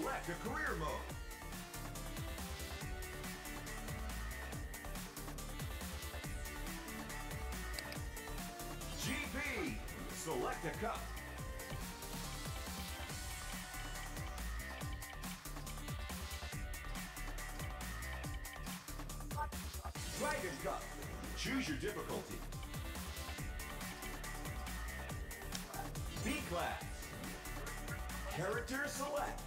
Select a career mode. GP. Select a cup. Dragon Cup. Choose your difficulty. B class. Character select.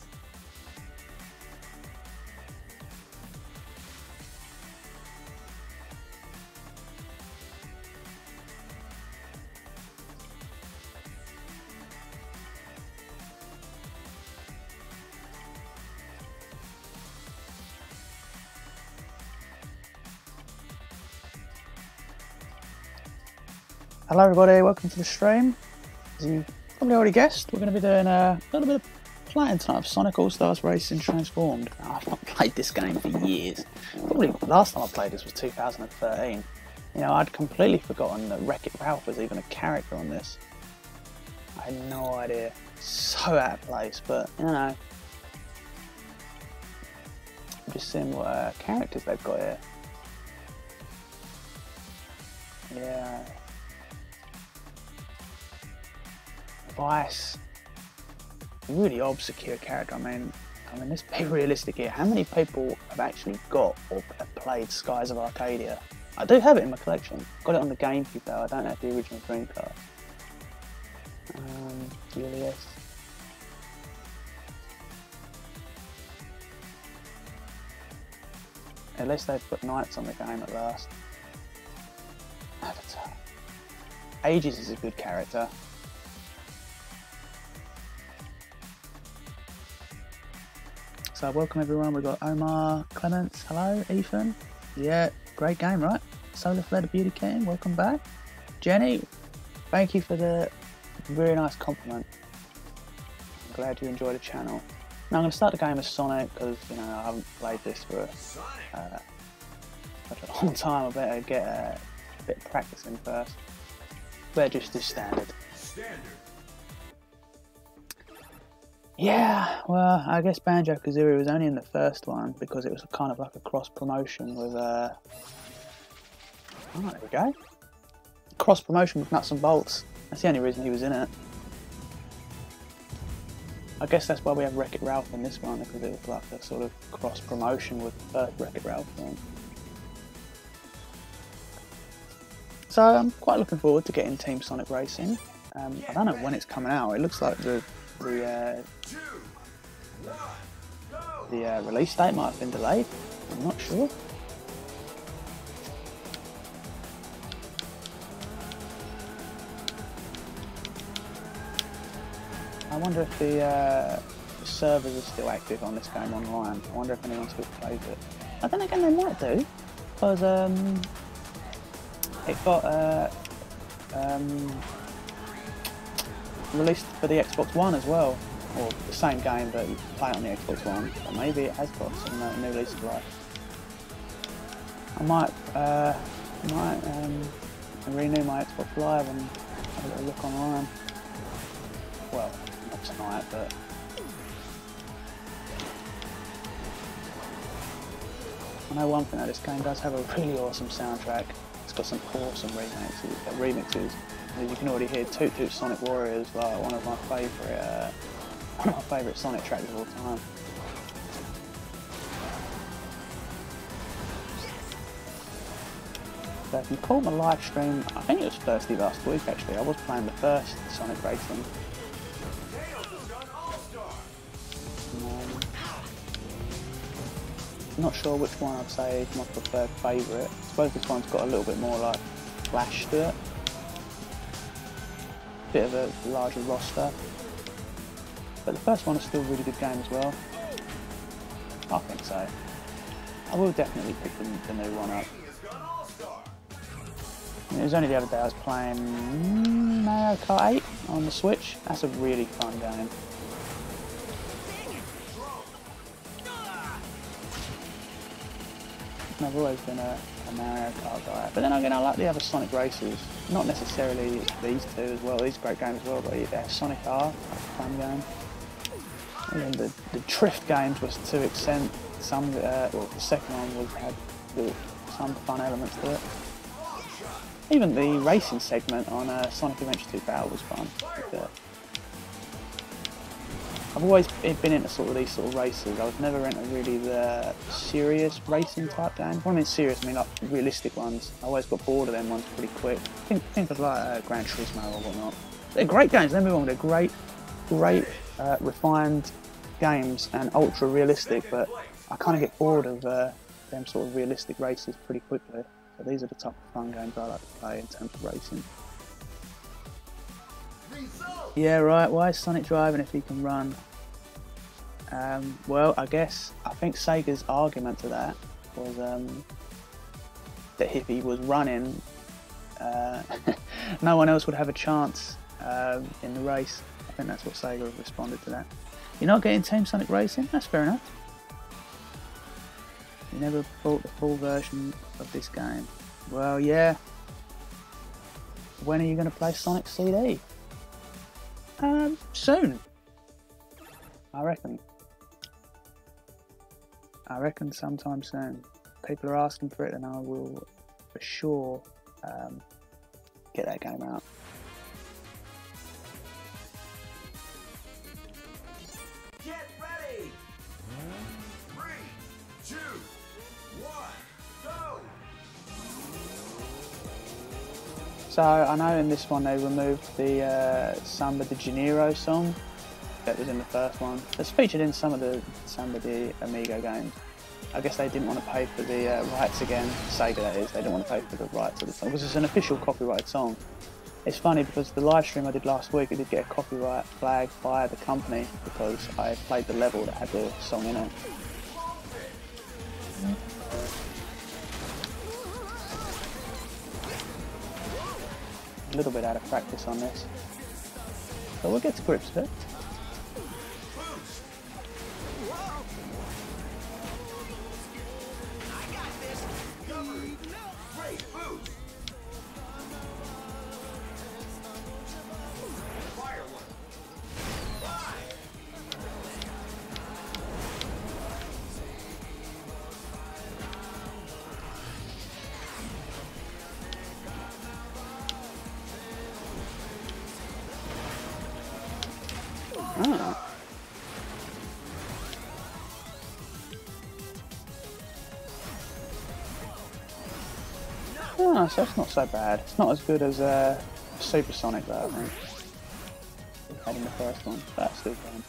Hello everybody, welcome to the stream. As you probably already guessed, we're going to be doing a little bit of playing tonight of Sonic All-Stars Racing Transformed. I've not played this game for years. Probably the last time I played this was 2013. You know, I'd completely forgotten that Wreck-It Ralph was even a character on this. I had no idea. So out of place, but you know. I'm just seeing what characters they've got here. Yeah. Vice, really obscure character. I mean, let's be realistic here. How many people have actually got or have played Skies of Arcadia? I do have it in my collection. Got it on the GameCube though. I don't have the original Dreamcast. Julius. At least they've put knights on the game at last. Avatar. Aegis is a good character. So welcome everyone, we've got Omar, Clements, hello, Ethan. Yeah, great game, right? Solar Flare Beauty King, welcome back. Jenny, thank you for the really nice compliment. I'm glad you enjoyed the channel. Now I'm going to start the game as Sonic because, you know, I haven't played this for such a long time. I better get a bit of practicing first. Better just do standard. Yeah, well, I guess Banjo-Kazooie was only in the first one because it was kind of like a cross-promotion with, oh, there we go. Cross-promotion with Nuts and Bolts. That's the only reason he was in it. I guess that's why we have Wreck-It Ralph in this one, because it was like a sort of cross-promotion with the first Wreck-It Ralph film. So I'm quite looking forward to getting Team Sonic Racing. I don't know when it's coming out. It looks like the release date might have been delayed. I'm not sure. I wonder if the servers are still active on this game online. I wonder if anyone still plays it. I don't think they might do, because it got released for the Xbox One as well, or the same game but you play it on the Xbox One, so maybe it has got some new lease of life. I might renew my Xbox Live and have a little look online. Well, not tonight, but I know one thing that this game does have a really awesome soundtrack. It's got some awesome remixes. As you can already hear, Toot Toot Sonic Warriors, like one of my favourite Sonic tracks of all time. So if you caught my live stream, I think it was Thursday last week actually, I was playing the first Sonic Racing. I'm not sure which one I'd say is my preferred favourite. I suppose this one's got a little bit more like flash to it. Bit of a larger roster. But the first one is still a really good game as well. I think so. I will definitely pick the new one up. And it was only the other day I was playing Mario Kart 8 on the Switch. That's a really fun game. I've always been a Mario Kart guy, but then again I like the other Sonic races, not necessarily these two as well, these are great games as well, but yeah, Sonic R, that's a fun game. Even the drift games was to extent some. Well, the second one had some fun elements to it. Even the racing segment on Sonic Adventure 2 Battle was fun. I've always been into these sort of races. I was never into really the serious racing type games. When I mean serious, I mean like realistic ones. I always got bored of them ones pretty quick. Think of like Gran Turismo or whatnot. They're great games, don't be wrong, they're great, refined games and ultra realistic, but I kind of get bored of them sort of realistic races pretty quickly. So these are the type of fun games I like to play in terms of racing. Yeah, right, why is Sonic driving if he can run? Well, I think Sega's argument to that was that if he was running, no one else would have a chance in the race. I think that's what Sega responded to that. You're not getting Team Sonic Racing? That's fair enough. You never bought the full version of this game. Well, yeah. When are you going to play Sonic CD? Soon. I reckon sometime soon. People are asking for it, and I will for sure get that game out. Get ready! 3, 2, 1, go! So I know in this one they removed the Samba de Janeiro song that was in the first one. It's featured in some of the Samba de Amigo games. I guess they didn't want to pay for the rights again, Sega that is, they didn't want to pay for the rights of the song, because it's an official copyrighted song. It's funny because the live stream I did last week, I did get a copyright flag by the company because I played the level that had the song in it. A little bit out of practice on this, but we'll get to grips with it. Oh, so that's not so bad. It's not as good as Super Sonic though, I think. We had in the first one, but that's still fun.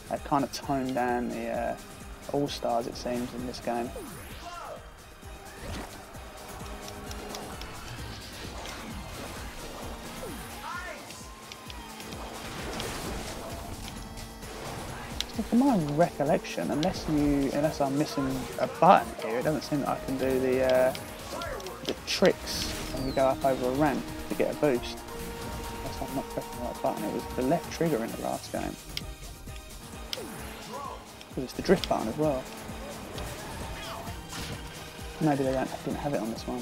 They kind of toned down the All-Stars, it seems, in this game. From my recollection, unless I'm missing a button here, it doesn't seem that I can do the tricks when you go up over a ramp to get a boost. Unless I'm not pressing the right button. It was the left trigger in the last game. Because it's the drift button as well. Maybe they didn't have it on this one.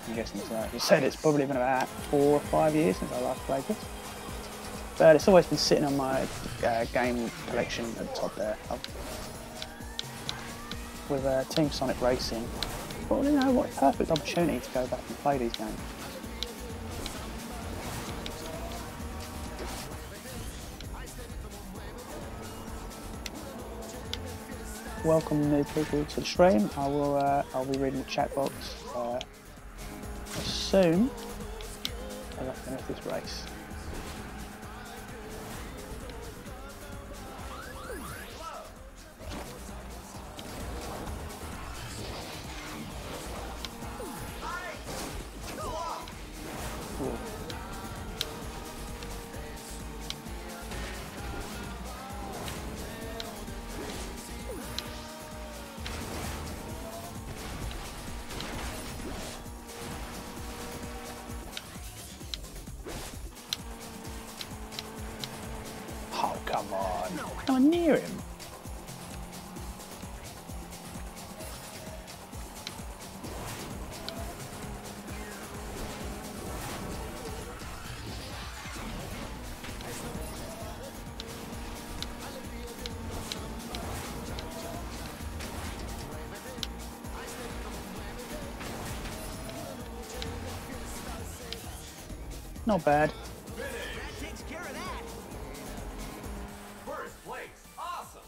I'm guessing so. As I said, it's probably been about 4 or 5 years since I last played this. But it's always been sitting on my game collection at the top there. With Team Sonic Racing. Well, you know, what a perfect opportunity to go back and play these games. Welcome new people to the stream. I'll be reading the chat box as soon as I finish this race. Come on, I'm near him. not bad. That takes care of that. First place. Awesome.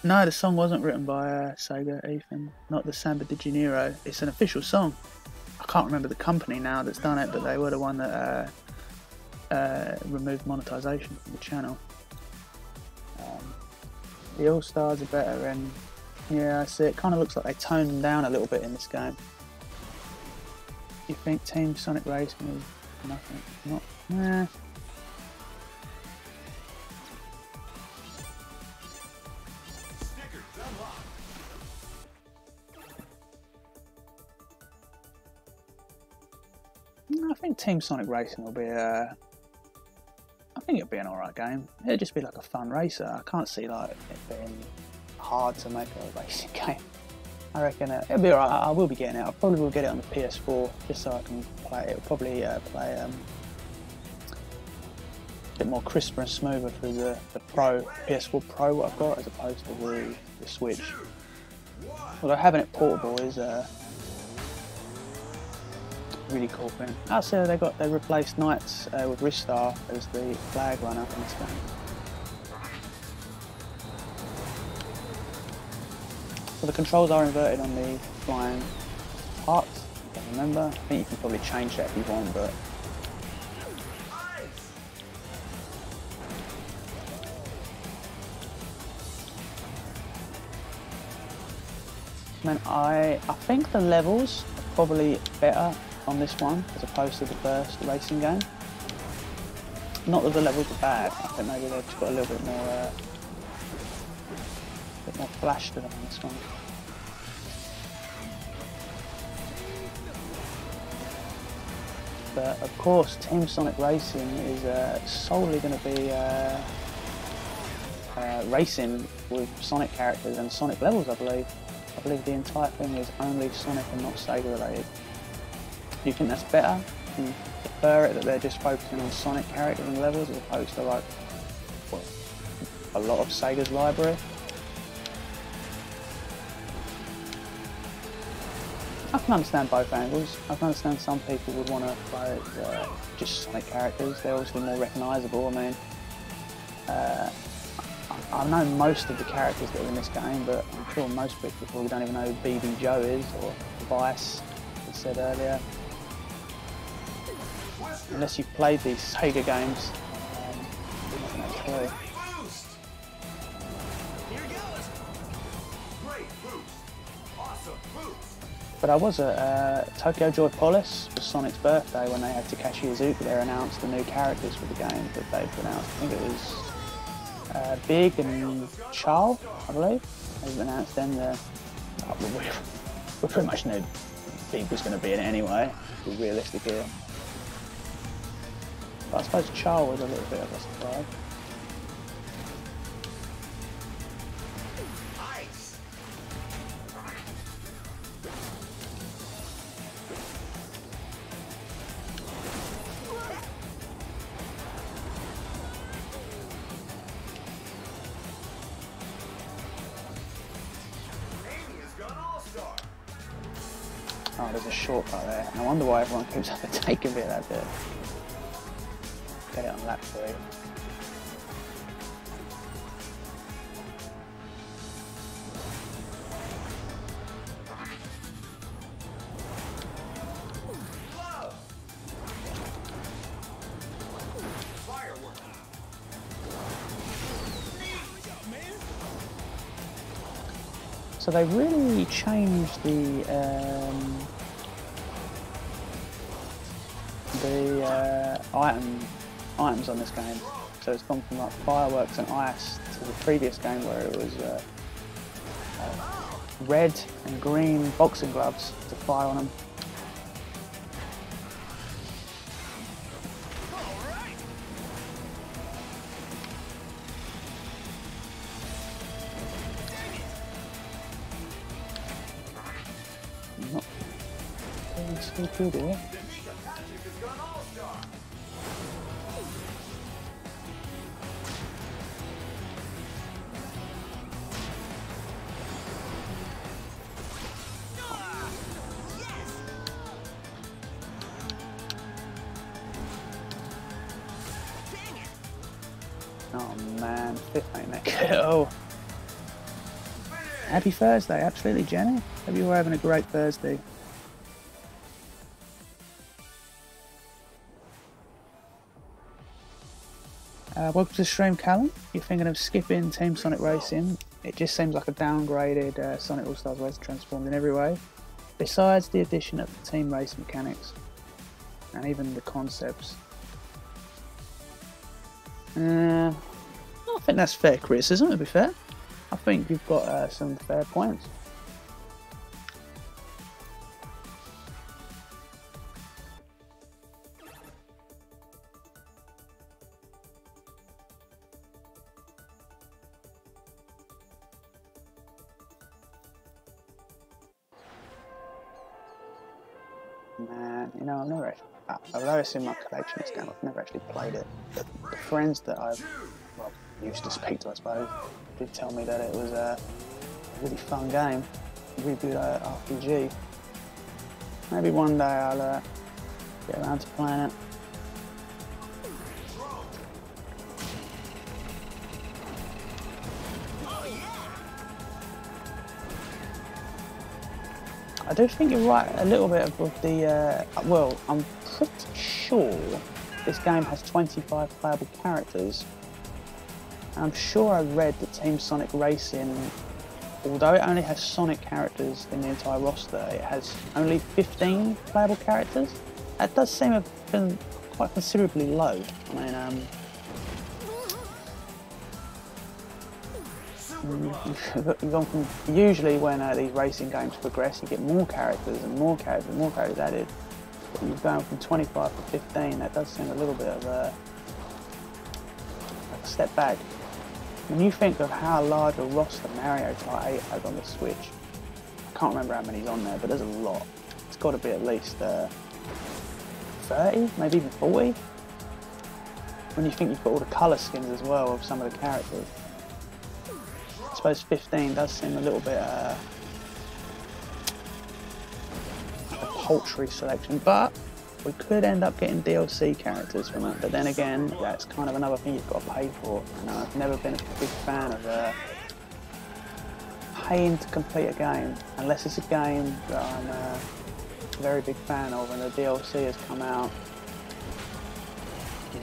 No, the song wasn't written by Sega, Ethan. Not the Samba de Janeiro. It's an official song. I can't remember the company now that's done it, but they were the one that removed monetization from the channel. The All-Stars are better, and yeah, I see it kind of looks like they toned them down a little bit in this game. You think Team Sonic Racing is nothing? Not, nah. Stickers unlocked. I think Team Sonic Racing will be I think it'll be an alright game. It'll just be like a fun racer. I can't see like it being hard to make a racing game. I reckon it'll be alright. I will be getting it. I probably will get it on the PS4 just so I can play it. It'll probably play a bit more crisper and smoother through the Pro PS4 Pro what I've got as opposed to the Switch. Although having it portable is really cool thing. Also, they replaced Knights with Ristar as the flag runner in this game. So the controls are inverted on the flying parts. I don't remember. I think you can probably change that if you want, but man, I think the levels are probably better on this one as opposed to the first racing game. Not that the levels are bad, I think maybe they've just got a little bit more flash to them on this one. But of course Team Sonic Racing is solely going to be racing with Sonic characters and Sonic levels, I believe. I believe the entire thing is only Sonic and not Sega related. Do you think that's better? Do you prefer it that they're just focusing on Sonic characters and levels as opposed to like a lot of Sega's library? I can understand both angles. I can understand some people would want to play just Sonic characters. They're obviously more recognisable. I mean, I know most of the characters that are in this game, but I'm sure most people probably don't even know who BB Joe is or Vice, as I said earlier. Unless you've played these Sega games, you're not going to have a clue. But I was at Tokyo Joy Palace for Sonic's birthday when they had Takashi Iizuka there announced the new characters for the game that they've announced. I think it was Big and Charl, I believe. They've announced them there. We pretty much knew Big was going to be in it anyway, to be realistic here. But I suppose Charl was a little bit of a surprise. Oh, there's a shortcut there. No wonder why everyone keeps overtaking me that bit. Get it on lap 3. So they really changed the items on this game. So it's gone from like fireworks and ice to the previous game where it was red and green boxing gloves to fire on them. Not so good here. Oh man, fifth ain't that good. Oh. Happy Thursday, absolutely, Jenny. Hope you were having a great Thursday. Welcome to the stream, Callum. You're thinking of skipping Team Sonic Racing. It just seems like a downgraded Sonic All-Stars race, transformed in every way. Besides the addition of the team race mechanics and even the concepts. I think that's fair criticism, to be fair. I think you've got some fair points. Man, you know, I've never actually, although it's in my collection, this game, I've never actually played it. The friends that I've used to speak to, I suppose, did tell me that it was a really fun game, a really good RPG. Maybe one day I'll get around to playing it. I do think you're right a little bit with the, well, I'm pretty sure this game has 25 playable characters. I'm sure I read that Team Sonic Racing, although it only has Sonic characters in the entire roster, it has only 15 playable characters. That does seem to have been quite considerably low. I mean, you've gone from, usually when these racing games progress, you get more characters and more characters and more characters added. But you've gone from 25 to 15. That does seem a little bit of a step back. When you think of how large a roster Mario Kart 8 has on the Switch, I can't remember how many's on there, but there's a lot. It's got to be at least 30, maybe even 40. When you think you've got all the colour skins as well of some of the characters. I suppose 15 does seem a little bit a paltry selection, but we could end up getting DLC characters from it. But then again, that's kind of another thing you've got to pay for. And I've never been a big fan of paying to complete a game, unless it's a game that I'm a very big fan of and the DLC has come out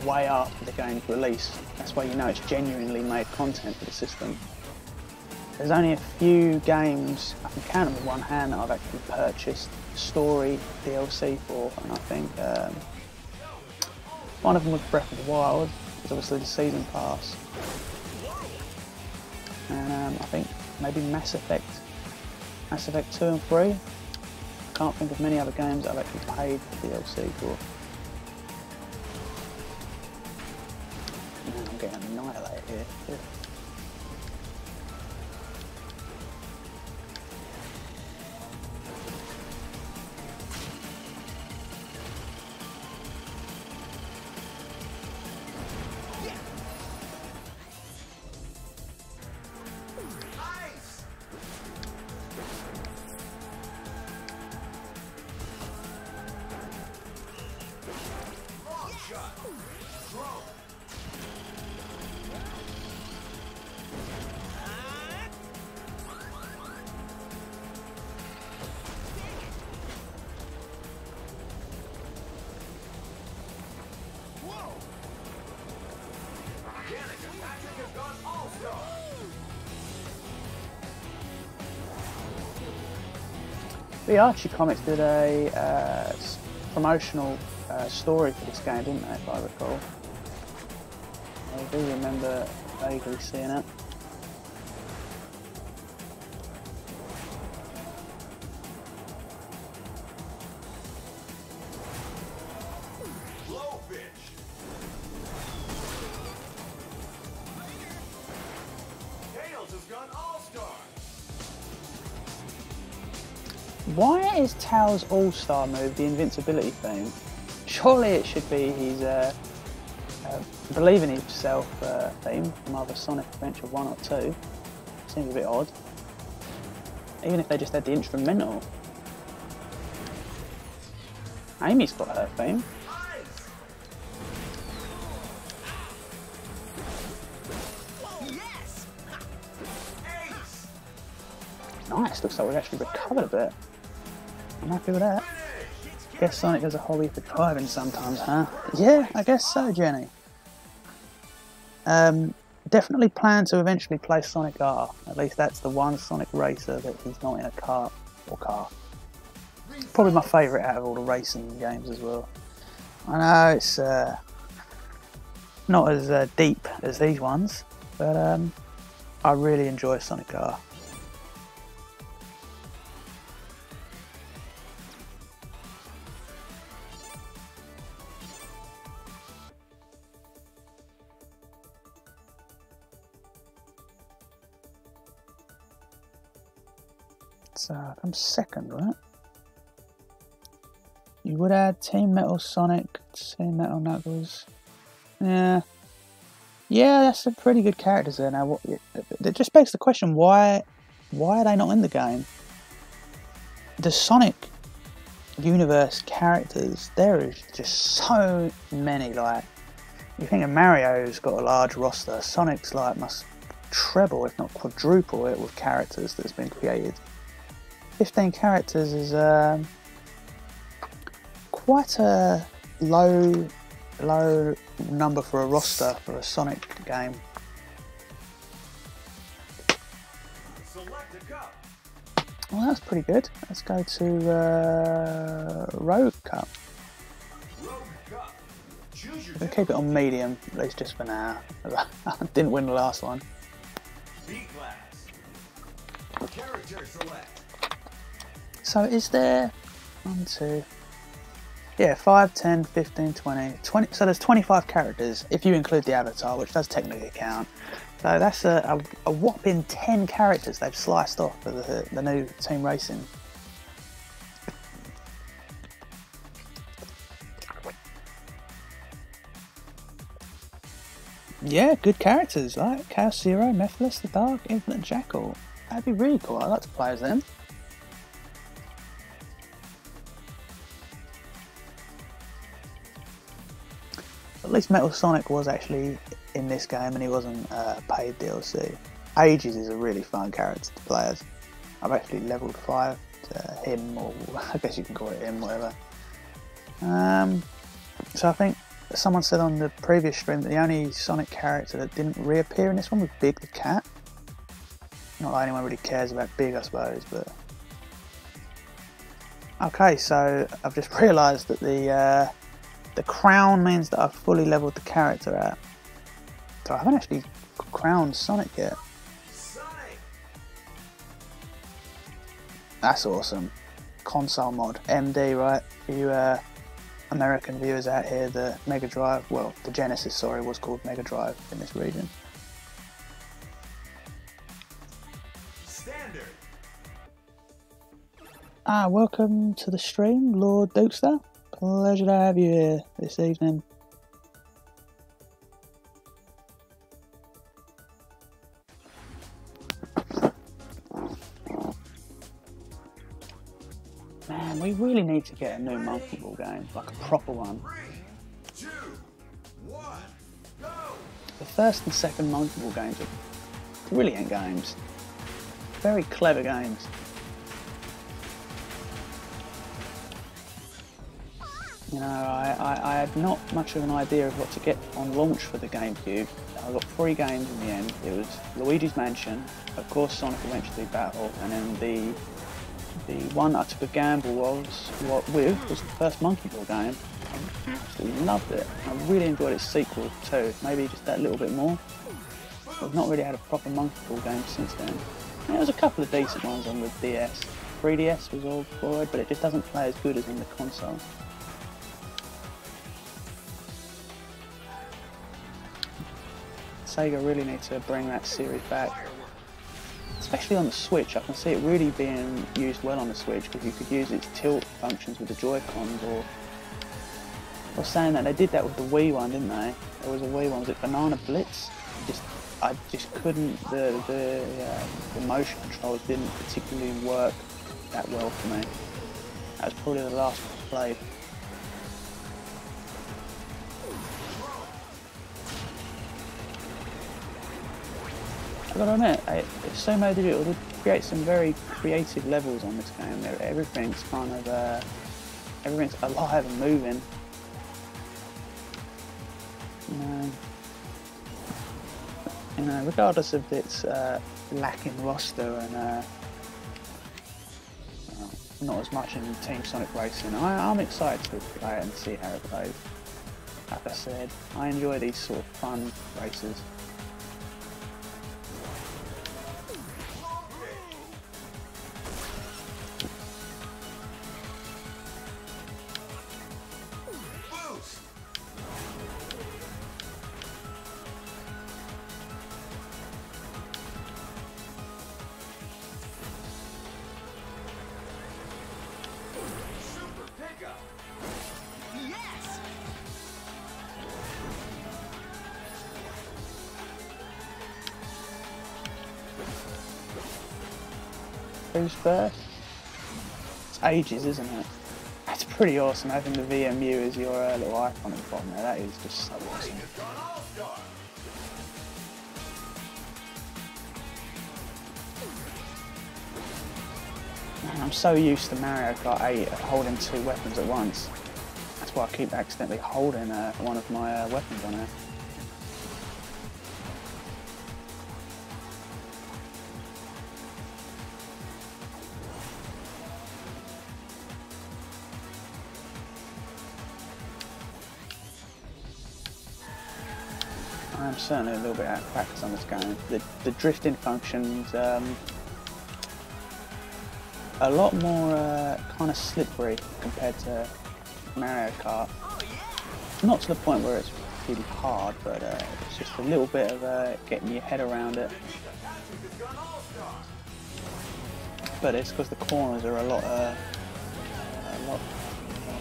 way after the game's release. That's why you know it's genuinely made content for the system. There's only a few games, I can count them with one hand, that I've actually purchased story DLC for, and I think one of them was Breath of the Wild, it's obviously the season pass, and I think maybe Mass Effect 2 and 3. I can't think of many other games that I've actually paid DLC for. Man, I'm getting annihilated here. The Archie Comics did a promotional story for this game, didn't they, if I recall? I do remember vaguely seeing it. Why is Tails All-Star move the invincibility theme? Surely it should be his believe in himself theme from either Sonic Adventure 1 or 2. Seems a bit odd. Even if they just had the instrumental. Amy's got her theme. Nice, looks like we've actually recovered a bit. I'm happy with that. Guess Sonic has a hobby for driving sometimes, huh? Yeah, I guess so, Jenny. Definitely plan to eventually play Sonic R. At least that's the one Sonic racer that he's not in a car or car. Probably my favourite out of all the racing games as well. I know it's not as deep as these ones, but I really enjoy Sonic R. So I'm second, right? You would add Team Metal Sonic, Team Metal Knuckles. Yeah, that's a pretty good characters there. Now, it just begs the question: why are they not in the game? The Sonic universe characters, there is just so many. Like, you think of Mario's got a large roster. Sonic's like must treble, if not quadruple it with characters that's been created. 15 characters is quite a low number for a roster for a Sonic game. Well, that's pretty good. Let's go to Rogue Cup. We'll keep it on medium, at least just for now. I didn't win the last one. So is there 1, 2, yeah, 5, 10, 15, 20, so there's 25 characters if you include the avatar, which does technically count. So that's a whopping 10 characters they've sliced off for the new Team Racing. Yeah, good characters like Chaos Zero, Mephiles, the Dark, Infinite Jackal. That'd be really cool. I'd like to play as them. At least Metal Sonic was actually in this game and he wasn't paid DLC. Ages is a really fun character to play as. I've actually leveled 5 to him, or I guess you can call it him, whatever. So I think someone said on the previous stream that the only Sonic character that didn't reappear in this one was Big the Cat. Not that anyone really cares about Big, I suppose, but... Okay, so I've just realised that the crown means that I've fully leveled the character out. So I haven't actually crowned Sonic yet. Sonic! That's awesome. Console mod. MD, right? For you American viewers out here, the Mega Drive, well, the Genesis, sorry, was called Mega Drive in this region. Standard. Welcome to the stream, Lord Dukester. Pleasure to have you here this evening. Man, we really need to get a new Monkey Ball game, like a proper one. 3, 2, 1, go! The first and second Monkey Ball games are brilliant games. Very clever games. You know, I had not much of an idea of what to get on launch for the GameCube. I got 3 games in the end. It was Luigi's Mansion, of course Sonic Eventually Battle, and then the one I took a gamble was the first Monkey Ball game. I absolutely loved it. I really enjoyed its sequel too, maybe just that little bit more. I've not really had a proper Monkey Ball game since then. And there was a couple of decent ones on the DS. 3DS was all forward, but it just doesn't play as good as in the console. Sega really need to bring that series back, especially on the Switch. I can see it really being used well on the Switch because you could use its tilt functions with the Joy-Cons, or I was saying that they did that with the Wii one, didn't they? There was a Wii one, was it Banana Blitz? I just couldn't, the motion controls didn't particularly work that well for me. That was probably the last one I played. I gotta admit, Sumo Digital create some very creative levels on this game. Everything's kind of everything's alive and moving. You know, regardless of its lacking roster and not as much in Team Sonic Racing, I'm excited to play it and see how it plays. Like I said, I enjoy these sort of fun races. Who's first? It's ages, isn't it? That's pretty awesome, having the VMU as your little icon at the bottom there. That is just so awesome. Man, I'm so used to Mario Kart 8 holding 2 weapons at once. That's why I keep accidentally holding one of my weapons on there. I'm certainly a little bit out of practice on this game. The drifting function's a lot more kind of slippery compared to Mario Kart. Not to the point where it's really hard, but it's just a little bit of getting your head around it. But it's because the corners are a lot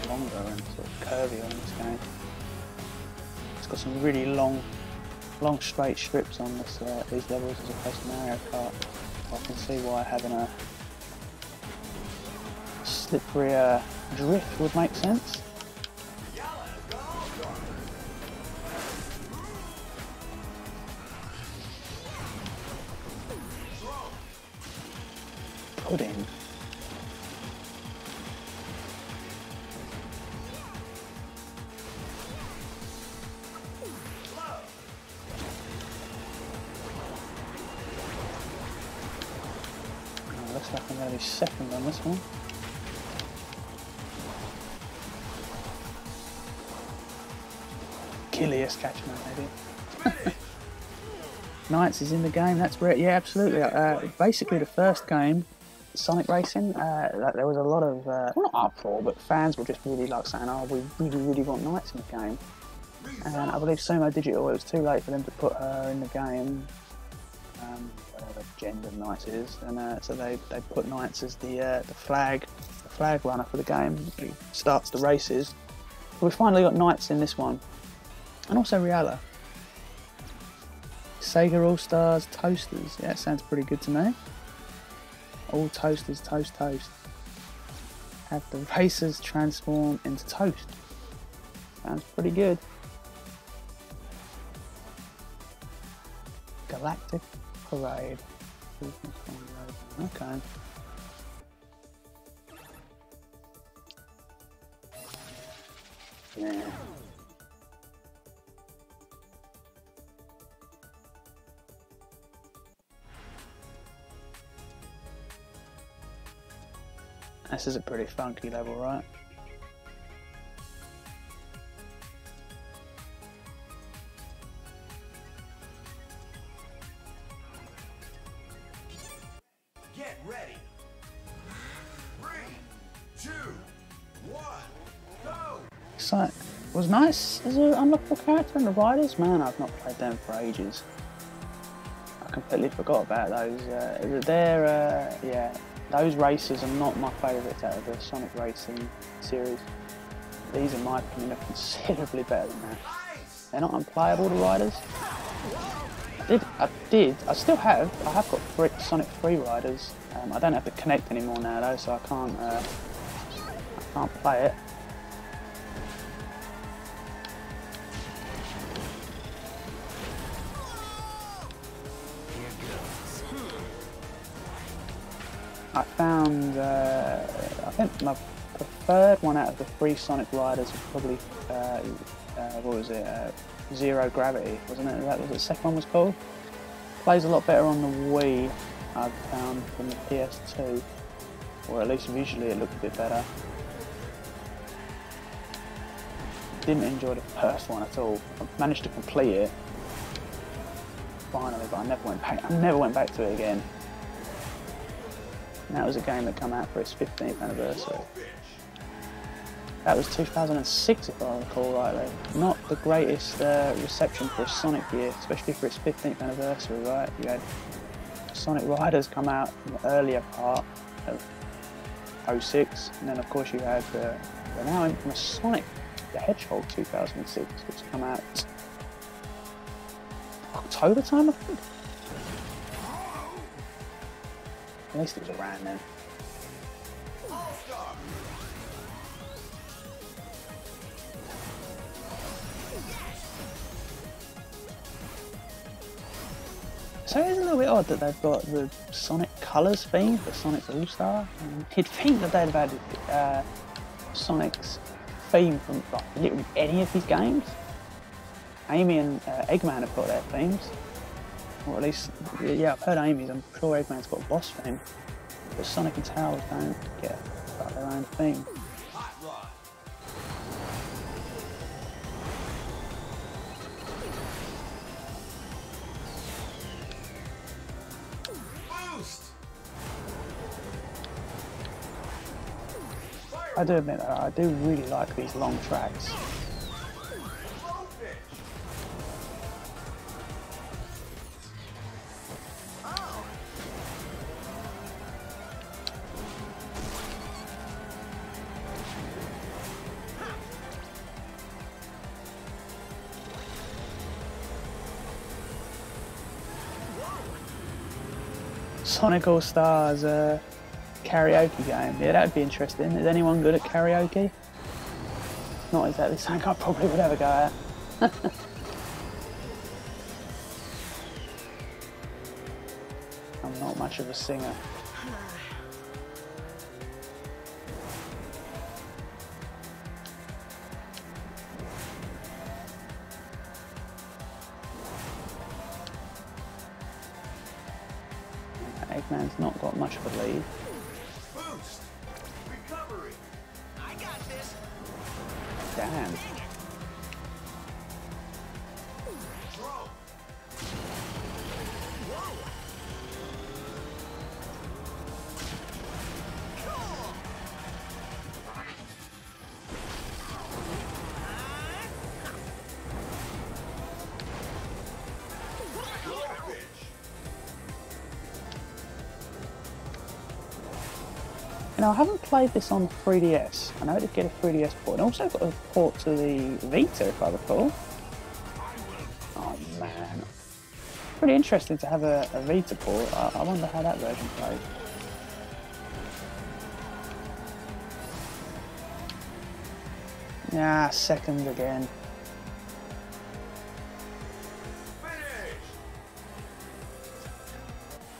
longer and sort of curvier in this game. It's got some really long straight strips on this, these levels as opposed to Mario Kart. I can see why having a slipperier drift would make sense. Pudding. Looks like I'm going to be second on this one. Killiest catchman, maybe. Knights is in the game, that's great. Yeah, absolutely. Basically, the first game, Sonic Racing, there was a lot of, well, not uproar, but fans were just really like saying, oh, we really want Knights in the game. And I believe Sumo Digital, it was too late for them to put her in the game. Whatever gender Knights is, and so they put Knights as the flag runner for the game. Who starts the races. But we finally got Knights in this one, and also Riala. Sega All Stars Toasters. Yeah, it sounds pretty good to me. All toasters toast. Have the racers transform into toast. Sounds pretty good. Galactic Parade. Okay. Yeah. This is a pretty funky level, right? Get ready. 3, 2, 1, go! So, it was nice as an unlockable character in the Riders. Man, I've not played them for ages. I completely forgot about those. Yeah, those races are not my favourites out of the Sonic Racing series. These, in my opinion, are considerably better than that. They're not unplayable, the Riders. I still have. I have got PRIX Sonic 3 Riders. I don't have to connect anymore now though, so I can't play it. I found, I think my preferred one out of the 3 Sonic Riders was probably, what was it, Zero Gravity, wasn't it? That was what the second one was called. Plays a lot better on the Wii, I've found, than the PS2, or at least visually it looked a bit better. Didn't enjoy the first one at all. I managed to complete it finally, but I never went back to it again. And that was a game that came out for its 15th anniversary. That was 2006 if I recall rightly. Not the greatest reception for a Sonic year, especially for its 15th anniversary, right? You had Sonic Riders come out in the earlier part of 06, and then of course you had the now infamous Sonic the Hedgehog 2006, which come out October time, I think. At least it was around then. So it's a little bit odd that they've got the Sonic Colors theme for Sonic's All-Star. You'd think that they'd have had Sonic's theme from like, literally any of his games. Amy and Eggman have got their themes. Or at least, yeah, I've heard Amy's, I'm sure Eggman's got a boss theme. But Sonic and Tails don't get like, their own theme. I do admit that I do really like these long tracks. Sonic All Stars karaoke game. Yeah, that'd be interesting. Is anyone good at karaoke? Not exactly something I probably would ever go at. I'm not much of a singer. Eggman's not got much of a lead. Boost. Recovery. I got this. Damn. Throw. You know, I haven't played this on 3DS. I know it did get a 3DS port. And also got a port to the Vita, if I recall. Oh man. Pretty interesting to have a Vita port. I wonder how that version played. Yeah, second again.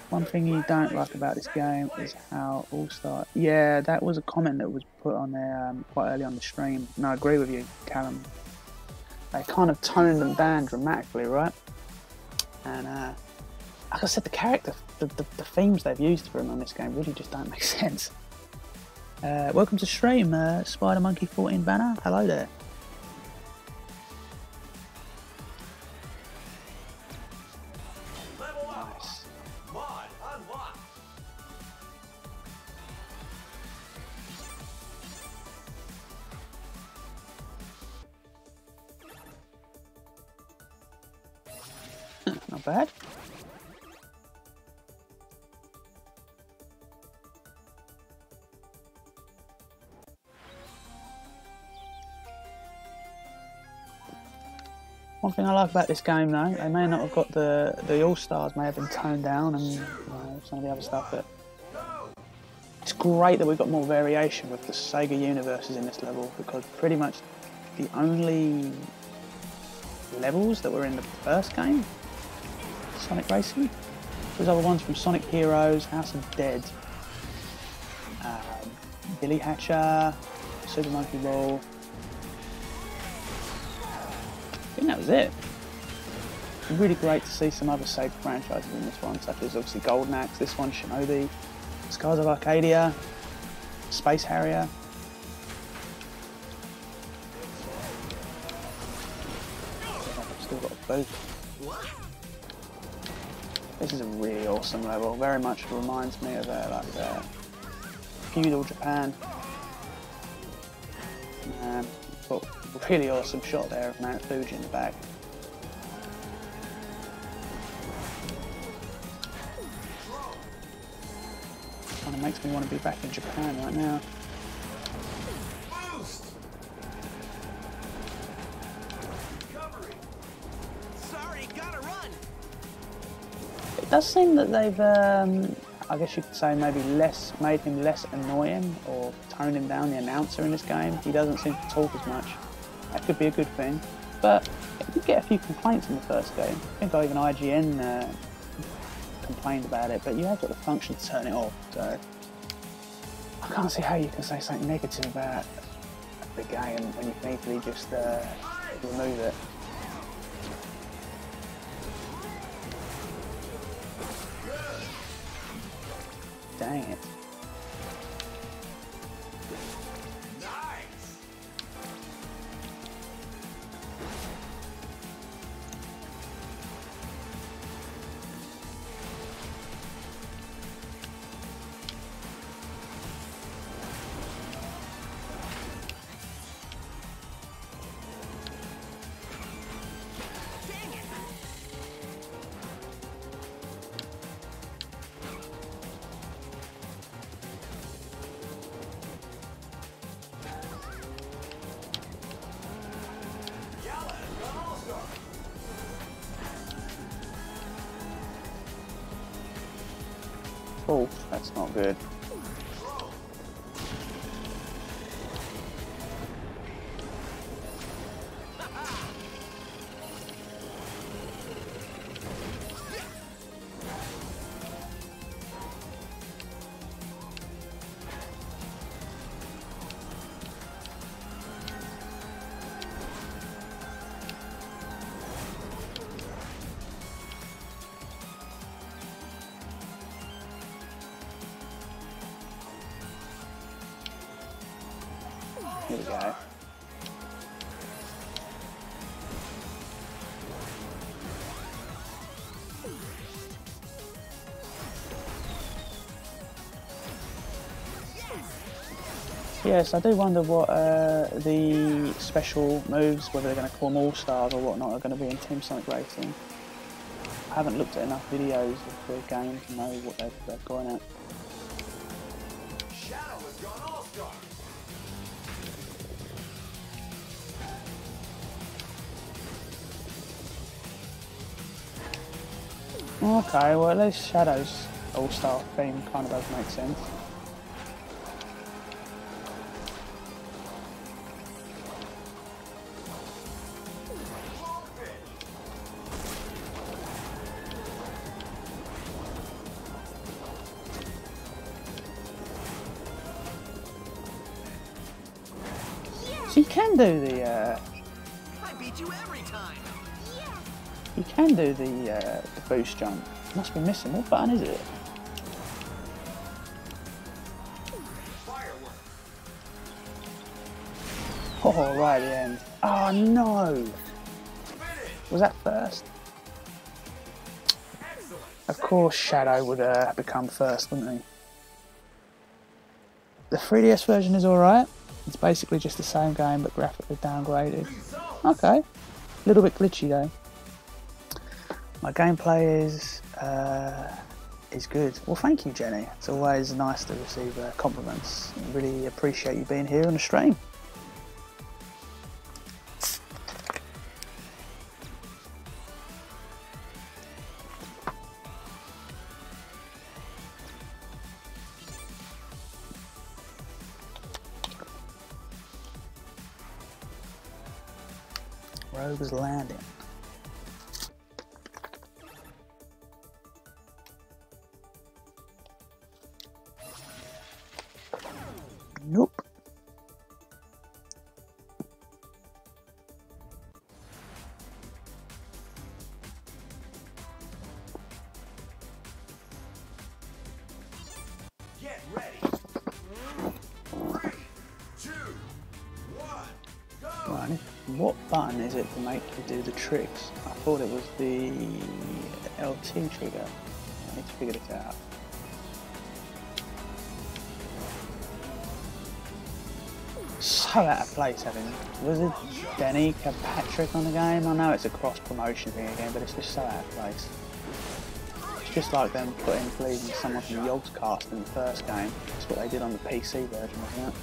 One thing you don't like about this game is how All-Star... Yeah, that was a comment that was put on there quite early on the stream. And I agree with you, Callum. They kind of toned them down dramatically, right? And like I said, the character, the themes they've used for him on this game really just don't make sense. Welcome to stream, Spider Monkey 14 Banner. Hello there. Not bad. One thing I like about this game though, they may not have got the All-Stars may have been toned down and some of the other stuff, but it's great that we've got more variation with the Sega universes in this level, because pretty much the only levels that were in the first game, Sonic Racing, those other ones from Sonic Heroes, House of Dead, Billy Hatcher, Super Monkey Ball. I think that was it. Really great to see some other Sega franchises in this one, such as obviously Golden Axe, this one, Shinobi, Skies of Arcadia, Space Harrier. I've still got a boot. This is a really awesome level, very much reminds me of feudal Japan. Got a really awesome shot there of Mount Fuji in the back. Kind of makes me want to be back in Japan right now. Sorry, gotta run. It does seem that they've, I guess you could say, maybe made him less annoying or toned him down, the announcer in this game. He doesn't seem to talk as much. That could be a good thing. But I did get a few complaints in the first game. I think even IGN complained about it, but you have got the function to turn it off, so I can't see how you can say something negative about the game when you can easily just remove it. Dang it. Oh, that's not good. Here we go. Yes, I do wonder what the special moves, whether they're going to call them All-Stars or whatnot, are going to be in Team Sonic Racing. I haven't looked at enough videos of the game to know what they're going at. Shadow has gone All-Star. Okay, well at least Shadow's All-Star theme kind of does make sense. So you can do the I beat you every time. you can do the boost jump. Must be missing. What button is it? Firework. Oh, right at the end. Oh no! Was that first? Excellent. Of course Shadow would become first, wouldn't he? The 3DS version is alright. It's basically just the same game but graphically downgraded. Okay. A little bit glitchy though. My gameplay is good. Well, thank you, Jenny. It's always nice to receive compliments. I really appreciate you being here on the stream. Rogue's Landing. what button is it to make you do the tricks? I thought it was the LT trigger. I need to figure this out. So out of place having, was it Denny Kirkpatrick on the game? I know it's a cross promotion thing again, but it's just so out of place. It's just like them leaving someone from Yogscast in the first game. That's what they did on the PC version, wasn't it?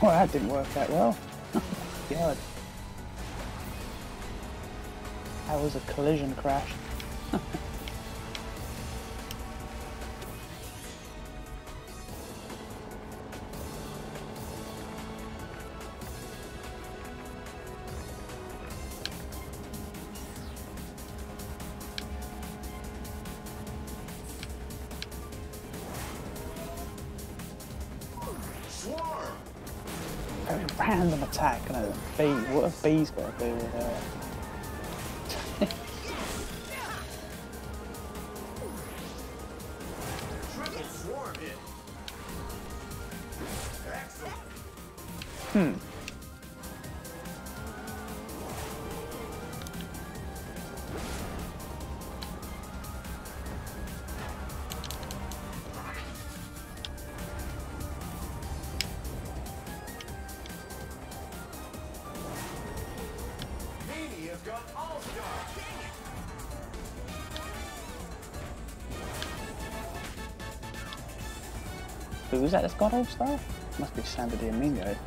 Well, that didn't work that well. God. That was a collision crash. Random attack, and a bee. What have bees got to do with Triple swarm hit. Excellent. Who was that that's got all star? Must be Samba Diamingo.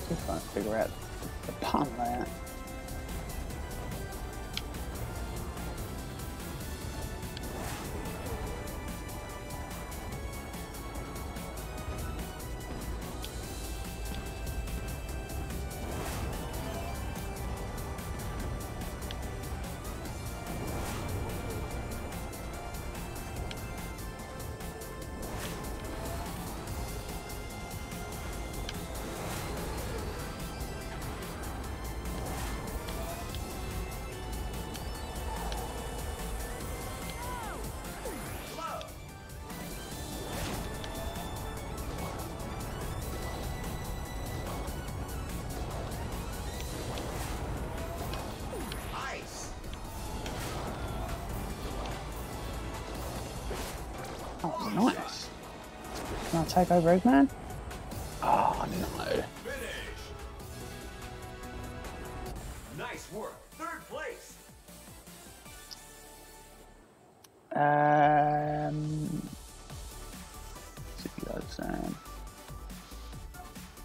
Just trying to figure out the pun there. Oh, nice. Can I take over Eggman? Oh, no. Finish. Nice work. Third place.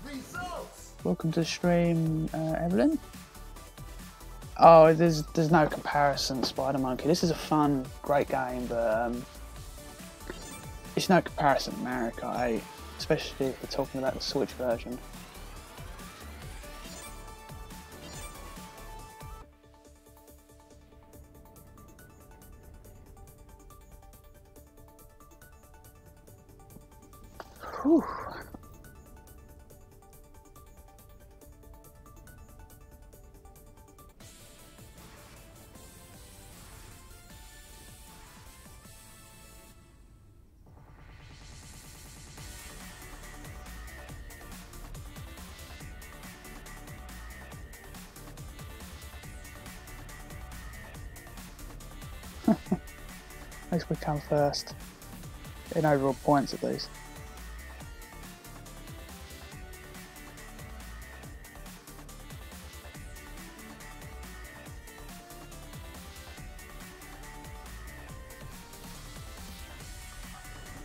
Results. Welcome to the stream, Evelyn. Oh, there's no comparison, Spider Monkey. This is a fun, great game, but it's no comparison to Mario Kart 8, especially if we're talking about the Switch version. Whew. At least we come first. In overall points at least.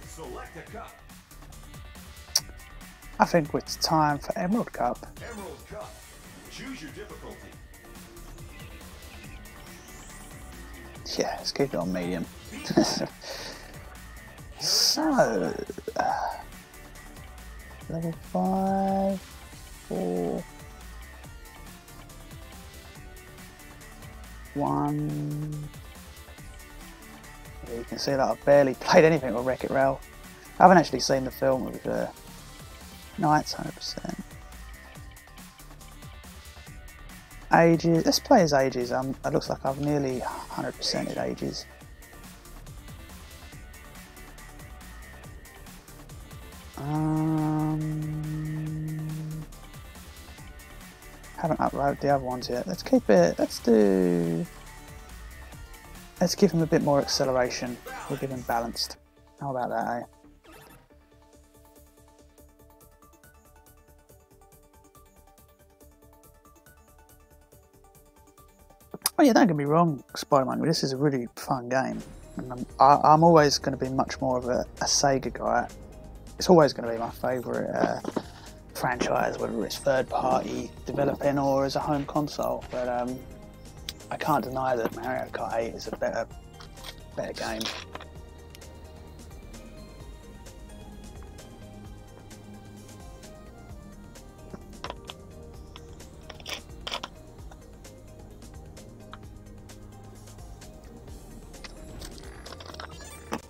Select a cup. I think it's time for Emerald Cup. Emerald Cup. Choose your difficulty. Yeah, let's keep it on medium. So, level 5, 4, 1. Yeah, you can see that I've barely played anything with Wreck-It Ralph. I haven't actually seen the film with Knights 100%. Ages. Let's play as Ages. It looks like I've nearly 100%ed Ages. Haven't uploaded the other ones yet. Let's keep it. Let's give him a bit more acceleration. We'll give him balanced. How about that, eh? Oh yeah, don't get me wrong, Spider-Man. This is a really fun game, and I'm always going to be much more of a Sega guy. It's always going to be my favourite franchise, whether it's third-party developing or as a home console. But I can't deny that Mario Kart 8 is a better game.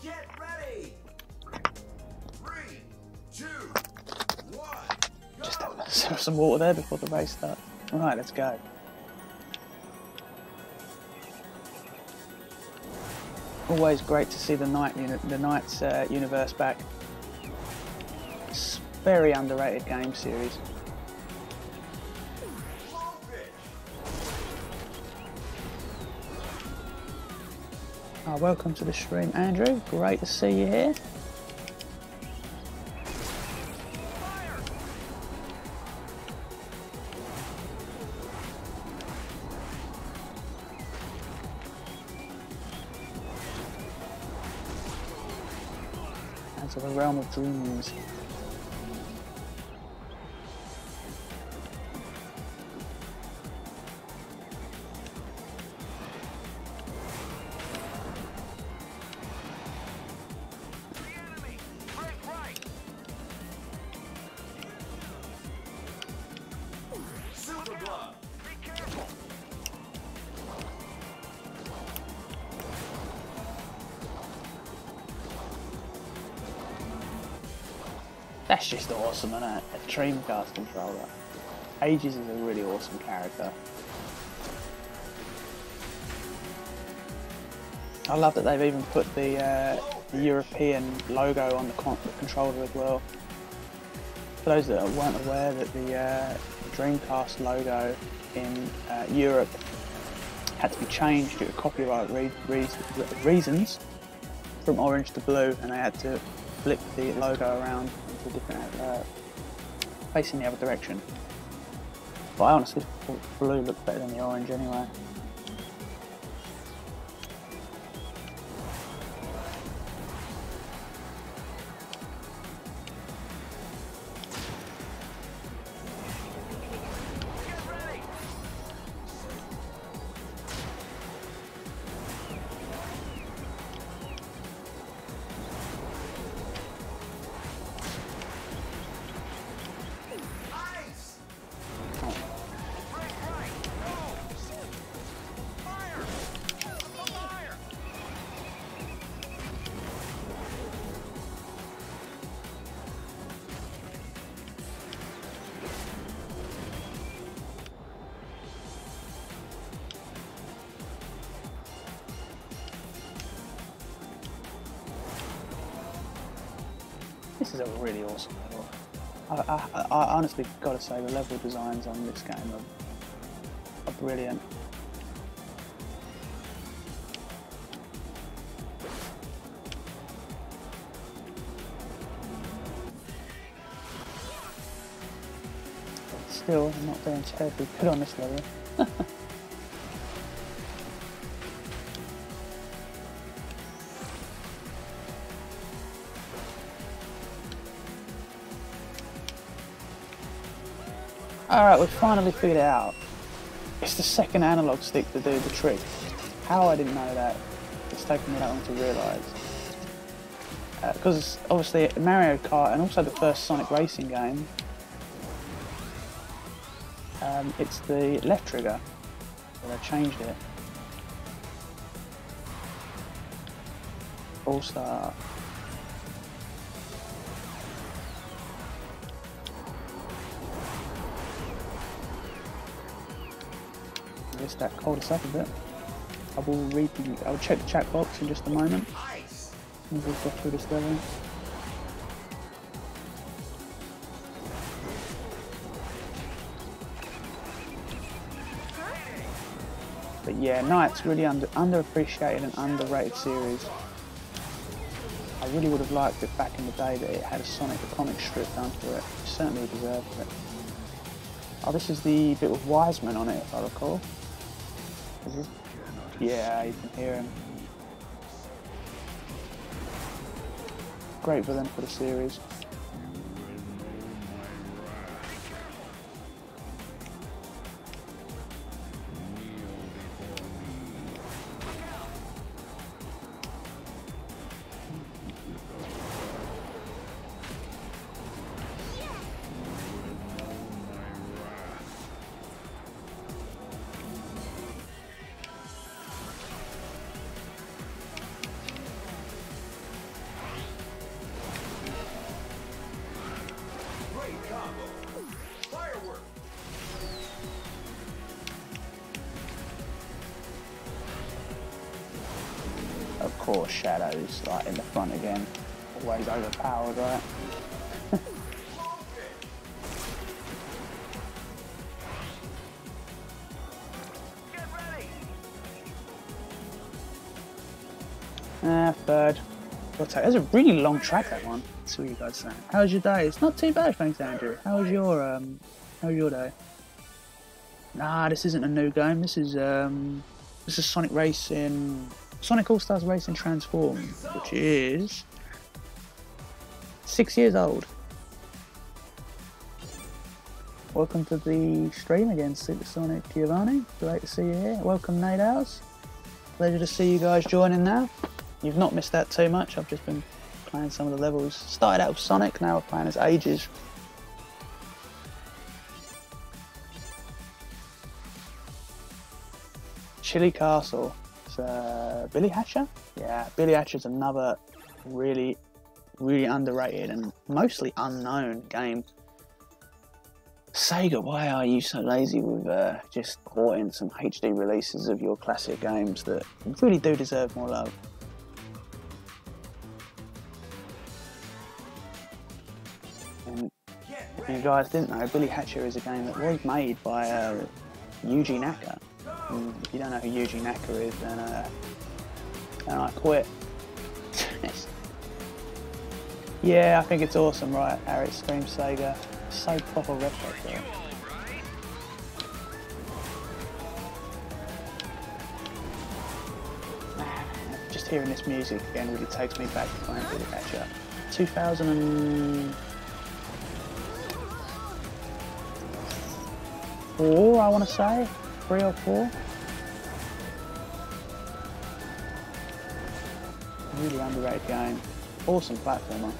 Get ready. 3, 2, 1. Just have some water there before the race starts. Right, let's go. Always great to see the Knights universe back. It's a very underrated game series. Oh, welcome to the stream, Andrew. Great to see you here. To the realm of dreams. That's just awesome, isn't it? A Dreamcast controller. Ages is a really awesome character. I love that they've even put the European logo on the controller as well. For those that weren't aware, that the Dreamcast logo in Europe had to be changed due to copyright reasons from orange to blue, and they had to flip the logo around into different facing the other direction. But I honestly thought blue looked better than the orange anyway. This is a really awesome level. I honestly got to say the level designs on this game are brilliant. still, I'm not doing terribly good on this level. Alright, we've finally figured it out. It's the second analog stick to do the trick. How I didn't know that. It's taken me that long to realise. Because obviously Mario Kart and also the first Sonic racing game, it's the left trigger, but I changed it. All Star. Missed that cul-de-sac a bit. I'll check the chat box in just a moment. We'll go through this level. But yeah, Knight's really underappreciated and underrated series. I really would have liked it back in the day that it had a Sonic the comic strip done for it. It certainly deserved it. Oh, this is the bit with Wiseman on it, if I recall. Is this? Yeah, you can hear him. Great villain for the series. Of course, Shadow's like in the front again. Always overpowered, right? Third. That's a really long track, that one. That's what you guys saying. How's your day? It's not too bad, thanks, Andrew. How was your day? Nah, this isn't a new game. This is Sonic Racing, Sonic All Stars Racing Transformed, which is 6 years old. Welcome to the stream again, Super Sonic Giovanni. Great to see you here. Welcome, Nate House. Pleasure to see you guys joining now. You've not missed out too much. I've just been playing some of the levels. Started out with Sonic, now we're playing as Ages. Chili Castle. It's Billy Hatcher? Yeah, Billy Hatcher's another really underrated and mostly unknown game. Sega, why are you so lazy with just porting some HD releases of your classic games that really do deserve more love? And if you guys didn't know, Billy Hatcher is a game that was made by Yuji Naka. And if you don't know who Yuji Naka is, then I quit. Yeah, I think it's awesome, right? How it screams Sega. So proper retro there. Just hearing this music again really takes me back to playing Billy Hatcher. 2004, I want to say. 3 or 4. Really underrated game. Awesome platformer.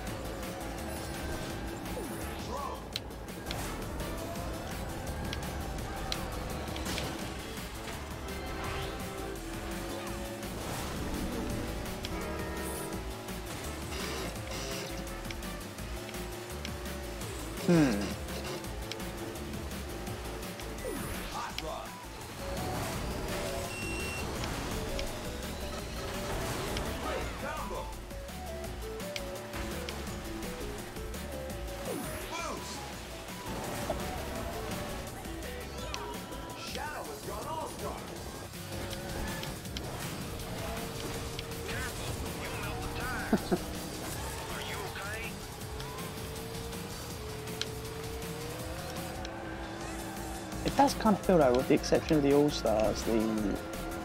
It does kind of feel though, with the exception of the All-Stars, the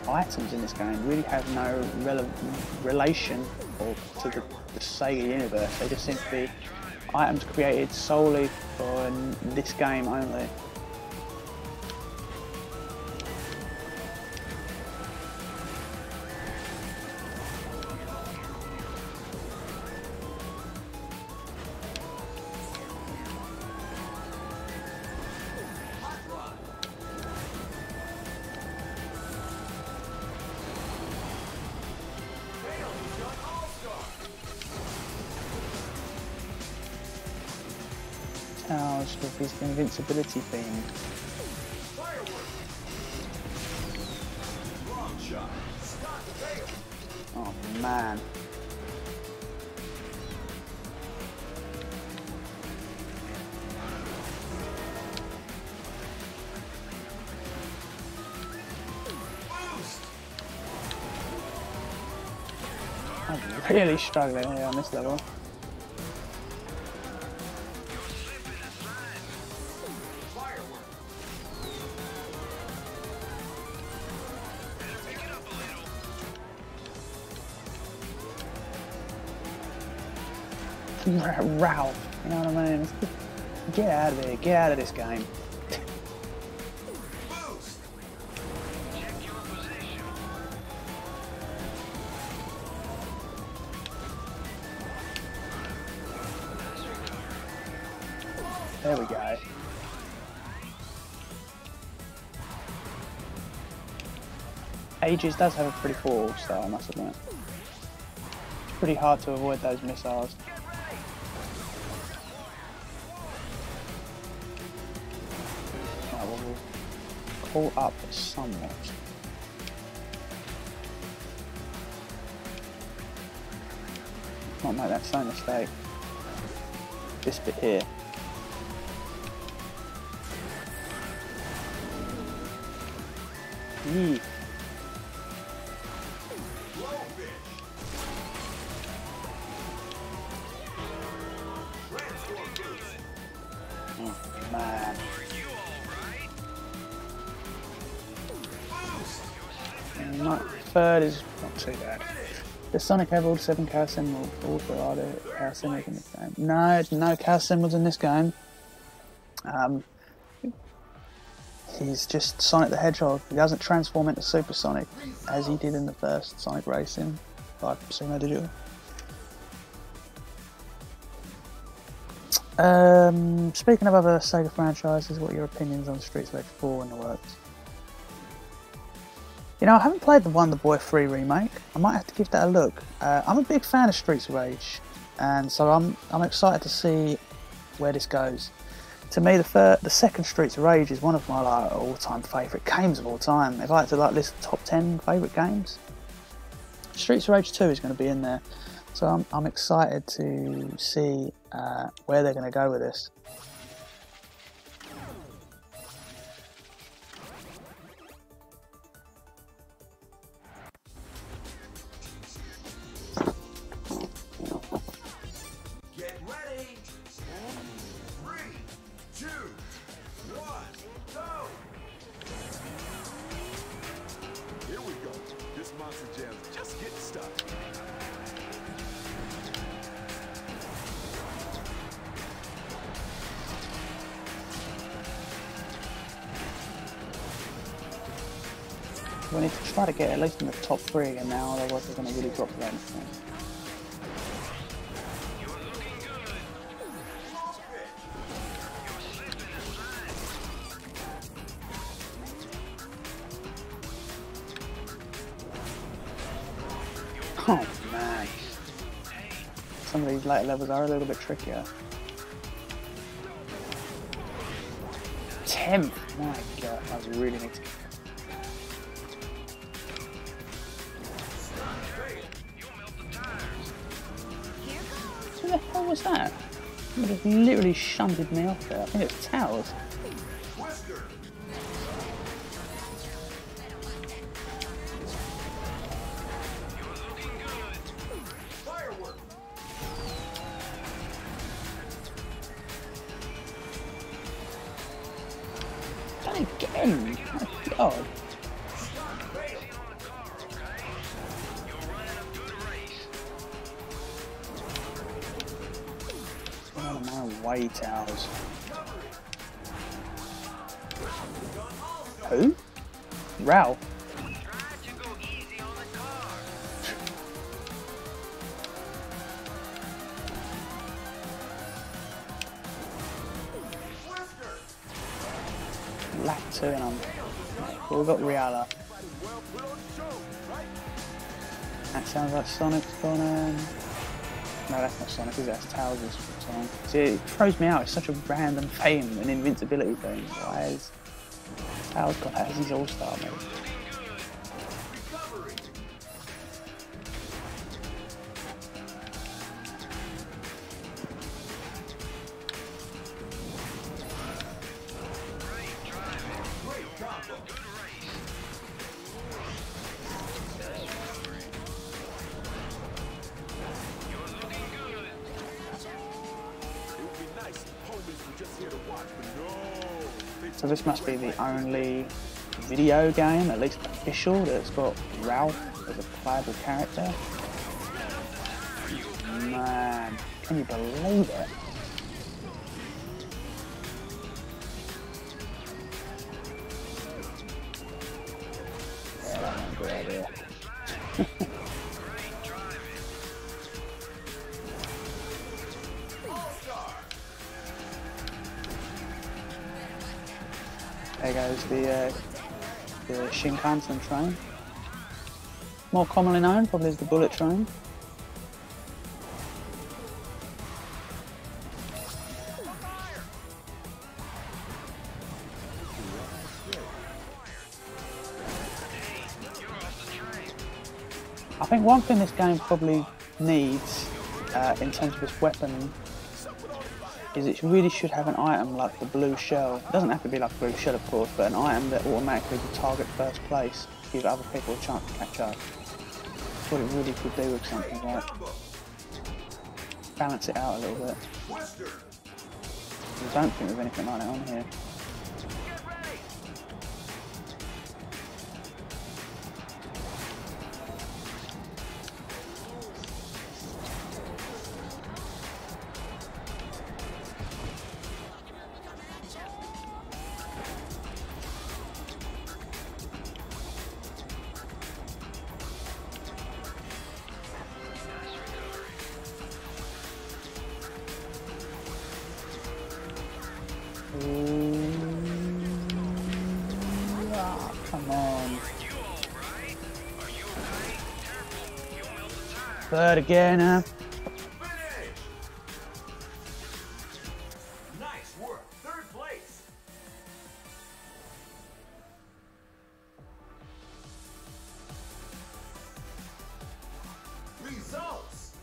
items in this game really have no relation to the Sega universe. They just seem to be items created solely for this game only. With his invincibility theme. Oh man. I'm really struggling here on this level. Ralph, you know what I mean? Get out of here, get out of this game. There we go. Aegis does have a pretty cool style, I must admit. It's pretty hard to avoid those missiles. Pull up somewhat. Not make that same mistake. This bit here. Yee. Oh man. Third is not too bad. Does Sonic have all 7 chaos symbols? Also, are there chaos symbols in this game? No, no chaos symbols in this game. He's just Sonic the Hedgehog. He doesn't transform into Super Sonic as he did in the first Sonic Racing by Sumo Digital. Speaking of other Sega franchises, what are your opinions on Streets of Rage 4 in the works? You know, I haven't played the Wonder Boy 3 remake. I might have to give that a look. I'm a big fan of Streets of Rage, and so I'm excited to see where this goes. To me, the second Streets of Rage is one of my all-time favourite games of all time. If I had to list the top 10 favourite games, Streets of Rage 2 is going to be in there. So I'm excited to see where they're going to go with this. We need to try to get at least in the top 3 again now, otherwise we're going to really drop the anything. Oh man, some of these later levels are a little bit trickier. 10th, my god, I really need to. Who the hell was that? It just literally shunted me off there. I think it's Towers. Oh. Get out of my way, towers. Who? Ralph? Lap 2 and I'm... We've got Riala. That sounds like Sonic's gone No, that's not Sonic, is it? That's Tails' song. See, it throws me out. It's such a random fame and invincibility thing. Why is Tails got that as his all-star move? So this must be the only video game, at least official, that's got Ralph as a playable character. Man, can you believe it? Yeah, that one's a good idea. There goes the Shinkansen train. More commonly known probably as the bullet train. I think one thing this game probably needs in terms of its weapon is it really should have an item like the blue shell. It doesn't have to be like a blue shell of course, but an item that automatically will target first place to give other people a chance to catch up. That's what it really could do with something like balance it out a little bit. I don't think there's anything like that on here. Come on. Third again, huh? Nice work. Third place. Results.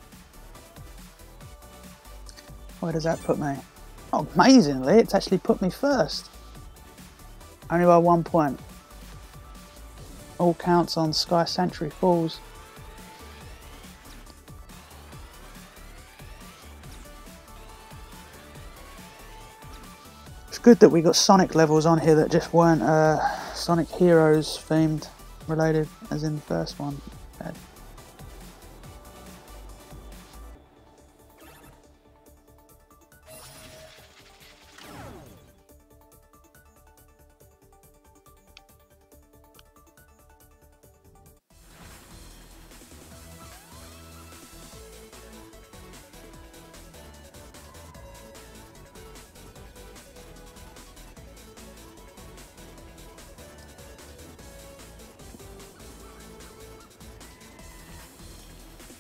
Where does that put me? Oh, amazingly, it's actually put me first. Only by 1 point. All counts on Sky Sanctuary Falls. It's good that we got Sonic levels on here that just weren't Sonic Heroes themed related as in the first one.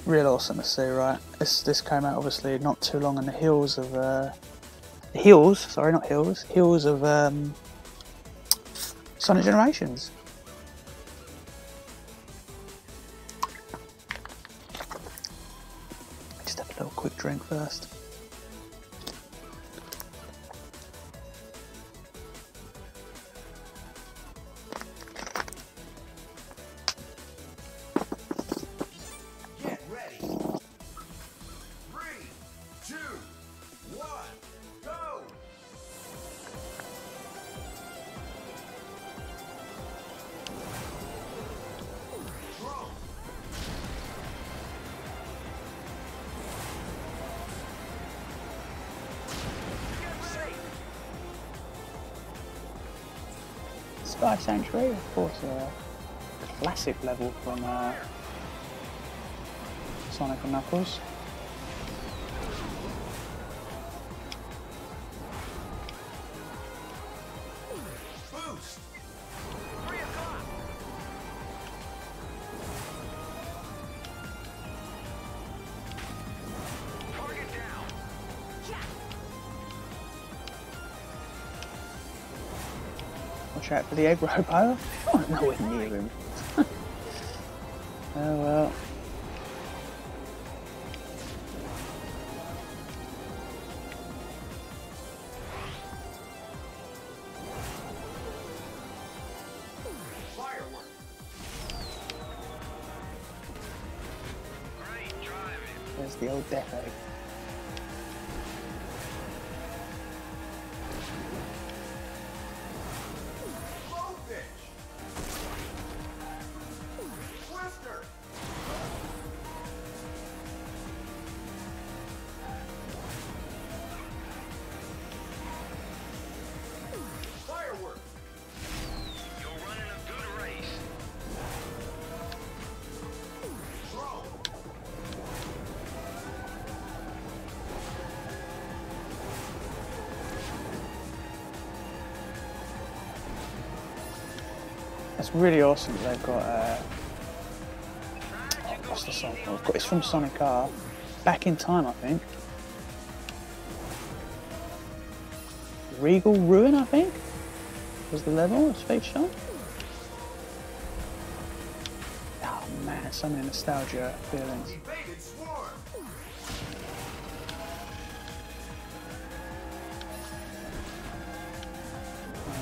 Real awesome to see, right? This came out obviously not too long on the heels of heels of Sonic Generations. Just have a little quick drink first. Sky Sanctuary, of course, a classic level from Sonic and Knuckles. Boost! 3 o'clock. Target down. Watch out for the egg robo. Oh, nowhere near him. Oh well. Firework! Great driving. There's the old death egg. Blowfish! Twister! Firework! You're running a good race. Throw! That's really awesome that they've got what's the song? Oh, it's from Sonic R. Back in Time, I think. Regal Ruin, I think, was the level it's featured on. Oh man, so many nostalgia feelings. Evaded swarm!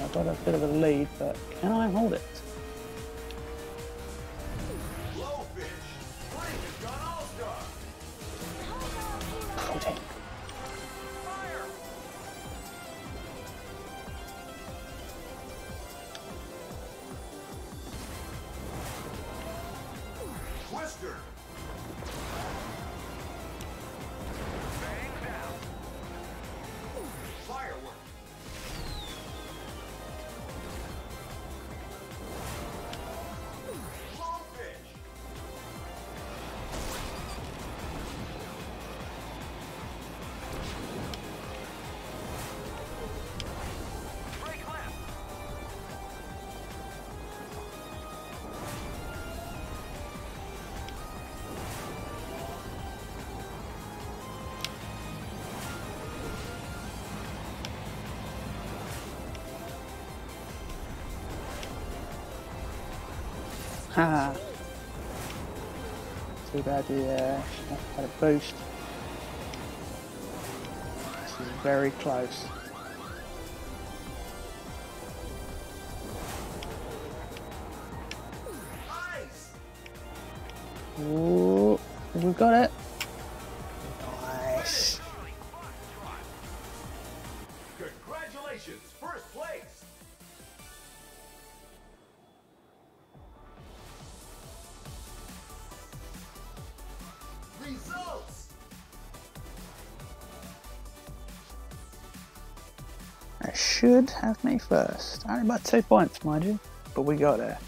I've got a bit of a lead, but can I hold it? Blowfish! Playing has gone all-star! Oh, dang. Fire! Twister! Bangs out. Firework! Blowfish! Break left. Haha. Too bad the had a boost. This is very close. Ice! Ooh, we got it. Nice. Congratulations! First place! Results! That should have me first. Only about 2 points, mind you, but we got there.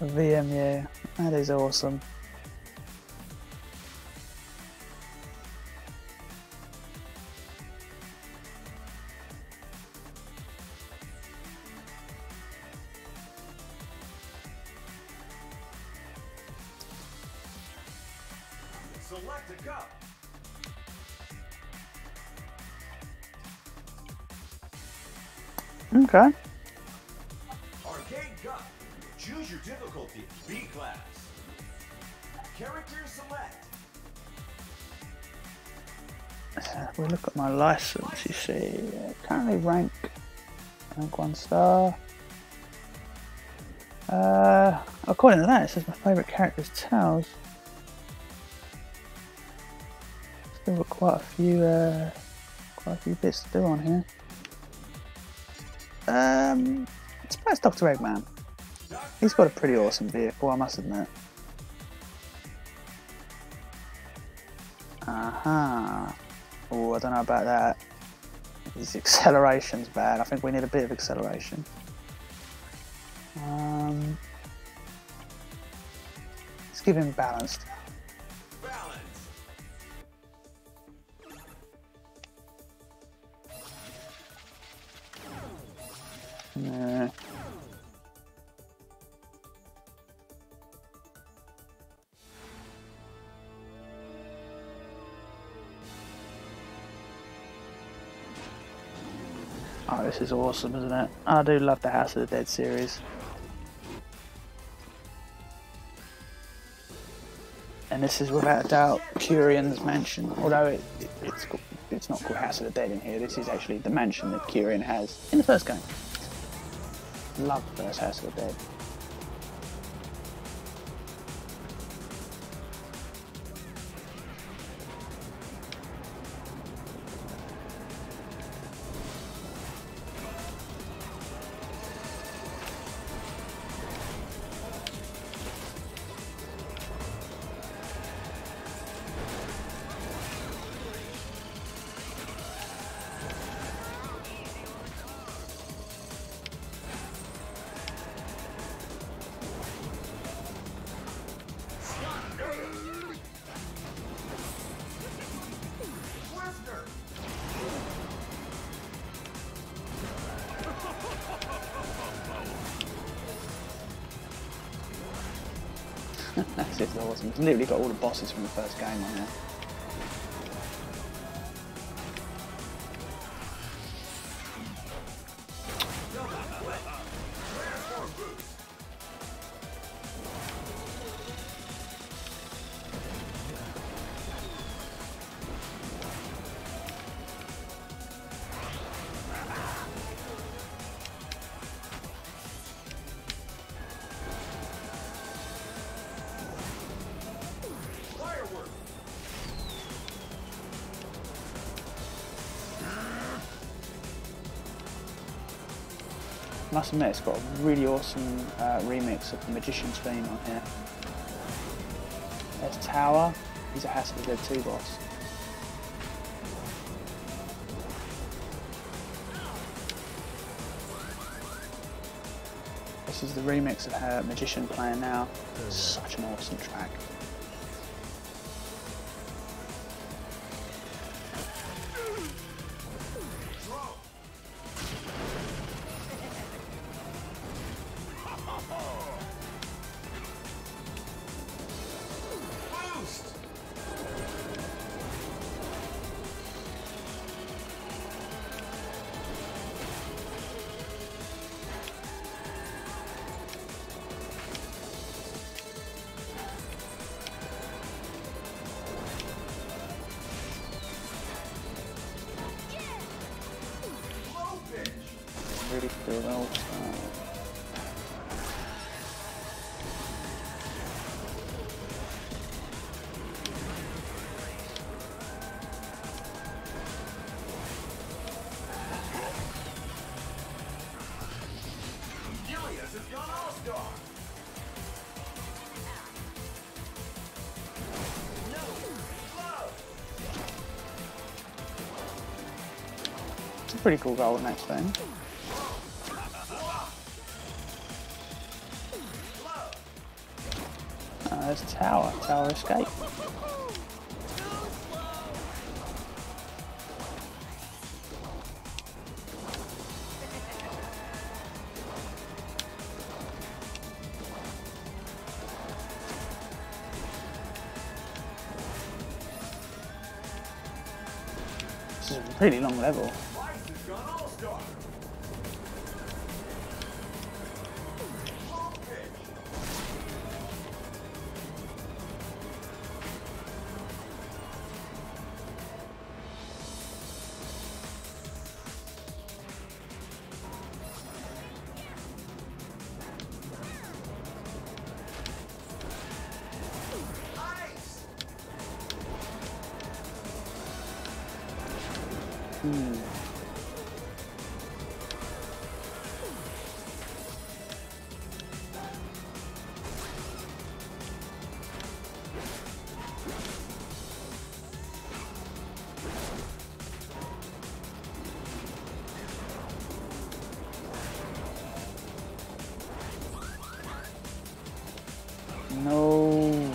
A VM, yeah, that is awesome. Select a cup. Okay. Arcade Cup. Choose your difficulty. B class. Character select. If we look at my license, you see, currently rank 1 star. According to that, it says my favourite character is Tails. Still got quite a few bits to do on here. I suppose Dr. Eggman. He's got a pretty awesome vehicle, I must admit. Aha. Oh, I don't know about that. His acceleration's bad. I think we need a bit of acceleration. Let's give him balanced. Balance. Nah. Oh, this is awesome, isn't it? I do love the House of the Dead series. And this is without a doubt Curion's mansion, although it's not called House of the Dead in here. This is actually the mansion that Curion has in the first game. Love the first House of the Dead. That's it, awesome. It's literally got all the bosses from the first game on here. Must admit, it's got a really awesome remix of the Magician's theme on here. There's Tower, he's a House of the Dead 2 boss. This is the remix of her Magician playing now. Such an awesome track. Really feel well. Julius has gone all-star. It's a pretty cool goal next thing. There's Tower Escape. This is a really long level. Life has gone all-star. No.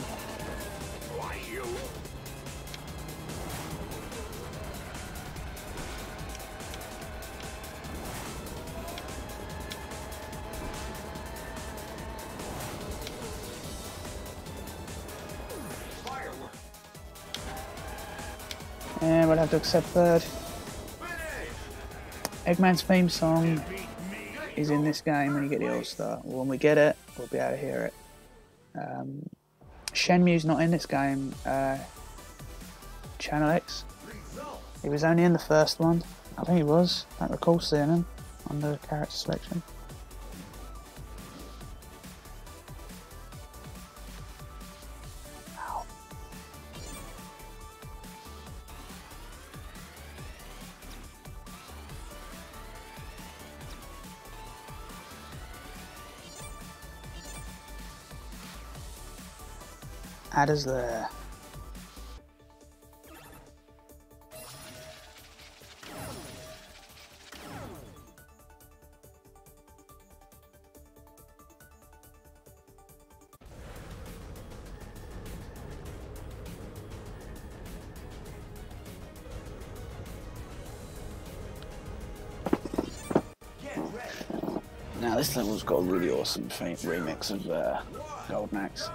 And we'll have to accept third. Eggman's theme song is in this game when you get the All-Star. When we get it, we'll be able to hear it. Shenmue's not in this game. Channel X. He was only in the first one. I think he was. I don't recall seeing him on the character selection. Ow. Adder's there. Now this level's got a really awesome remix of Golden Axe.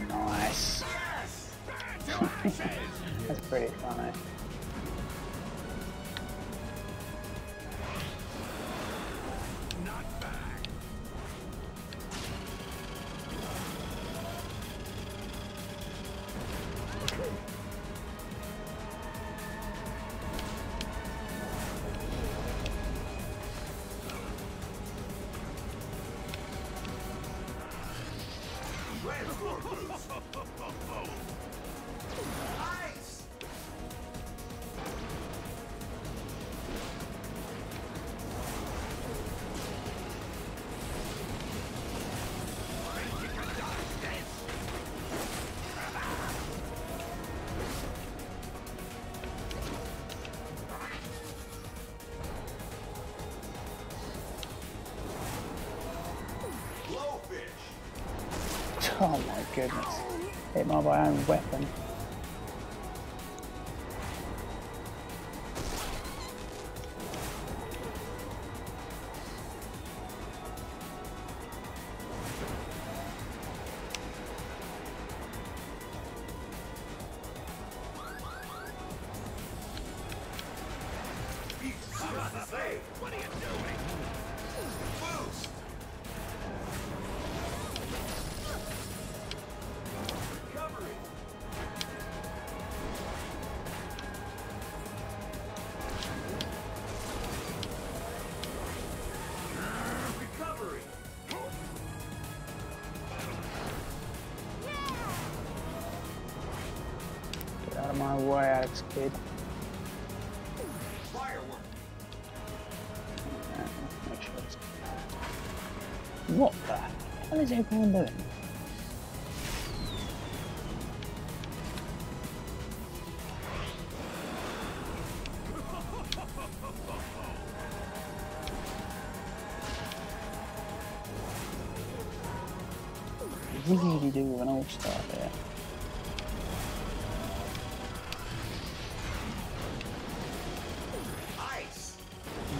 Nice. That's pretty funny. Oh my goodness. Hit my own weapon. What are you doing? Boost! Recovery! Recovery! Get out of my way, Alex kid. Firework! Make sure it's... What the What is everyone doing? Really do an all-star there. Ice.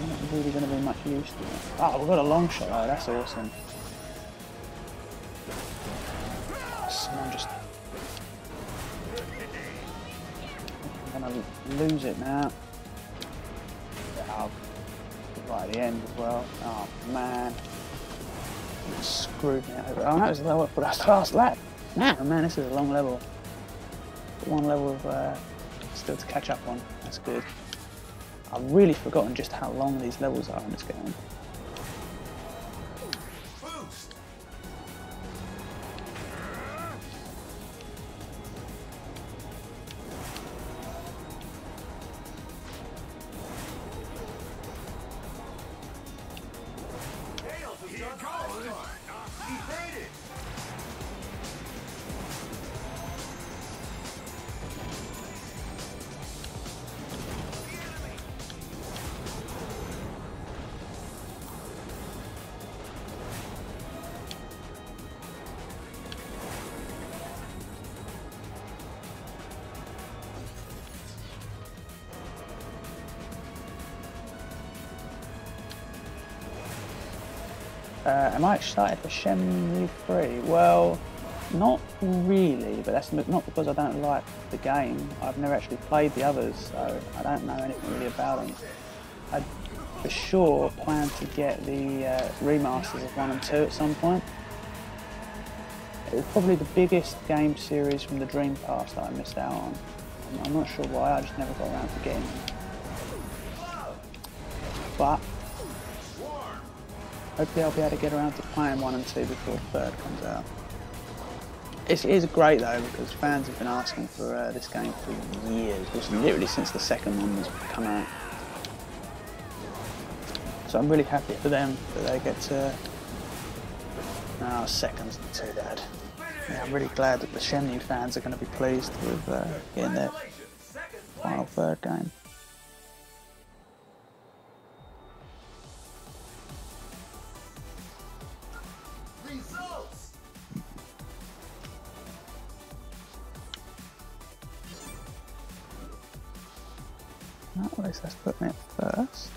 I'm not really going to be much use to it. Oh, we've got a long shot though, that's awesome. Oh, someone just... I'm going to lose it now. Oh, right at the end as well. Oh man. It screwed me over. Oh, that was the last lap. Man, this is a long level. One level of still to catch up on. That's good. I've really forgotten just how long these levels are in this game. Boost. Tails has done fine. He made it. Am I excited for Shenmue 3? Well, not really, but that's not because I don't like the game. I've never actually played the others, so I don't know anything really about them. I for sure plan to get the remasters of 1 and 2 at some point. It was probably the biggest game series from the Dreamcast that I missed out on. I'm not sure why, I just never got around to getting them. But hopefully I'll be able to get around to playing 1 and 2 before the 3rd comes out. It is great though, because fans have been asking for this game for years, just literally since the 2nd one has come out. So I'm really happy for them that they get to... No, 2nd's not too bad. Yeah, I'm really glad that the Shenmue fans are going to be pleased with getting their final 3rd game. Results. Well, at least let's put me at first.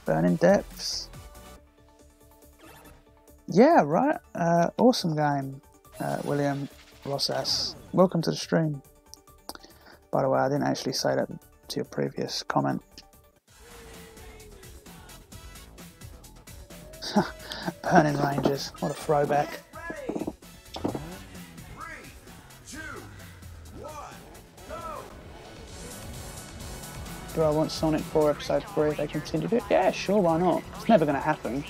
Burning Depths. Yeah, right. Awesome game, William Rosas. Welcome to the stream. By the way, I didn't actually say that to your previous comment. Burning Rangers. What a throwback. Ready. 3, 2, 1, go. Do I want Sonic 4 Episode 3 if they continued it? Yeah, sure, why not? It's never going to happen.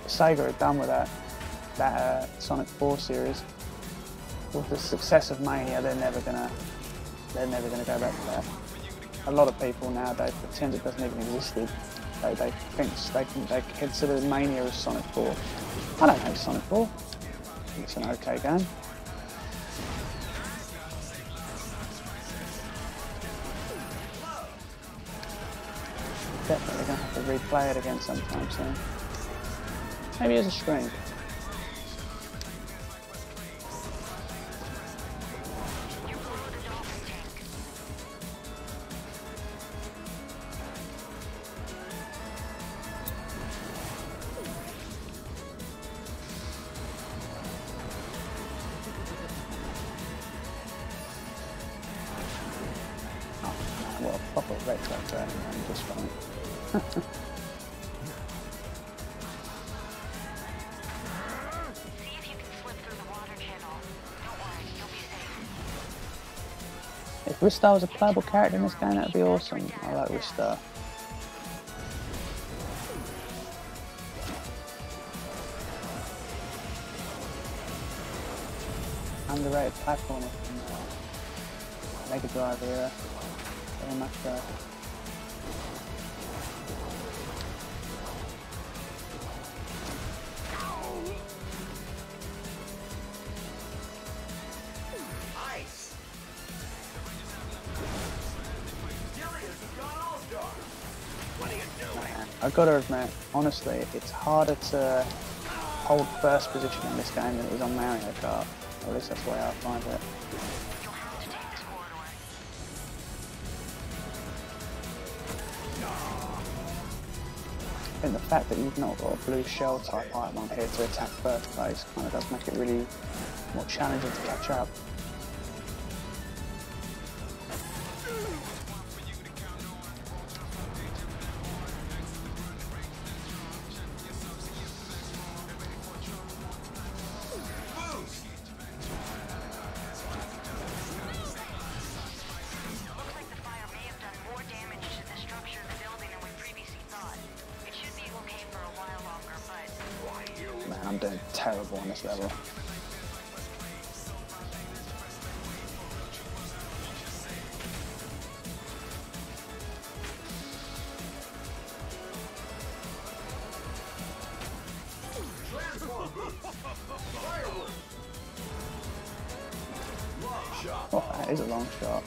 Sega are done with that Sonic 4 series. With the success of Mania, they're never gonna go back to that. A lot of people nowadays pretend it doesn't even exist. They consider Mania as Sonic 4. I don't hate Sonic 4. I think it's an okay game. Definitely gonna have to replay it again sometime soon. Maybe as a stream. What a proper wreck that turn, man, just fine. See if you can slip through the water channel. Don't worry, you'll be safe. If Ristar was a playable character in this game, that would be awesome. I like Ristar. underrated platformer from Mega Drive era. Very much so. Ice. Delius has gone all-star. What are you doing? Man, I've got to admit, honestly, it's harder to hold first position in this game than it is on Mario Kart. Or at least that's the way I find it. You'll have to take this corridor. I think the fact that you've not got a blue shell type item on here to attack first base kind of does make it really more challenging to catch up. Looks like the fire may have done more damage to the structure of the building than we previously thought. It should be okay for a while longer, but... Man, I'm doing terrible on this level. Transform boots. Fireworks. Long shot. Oh, that is a long shot.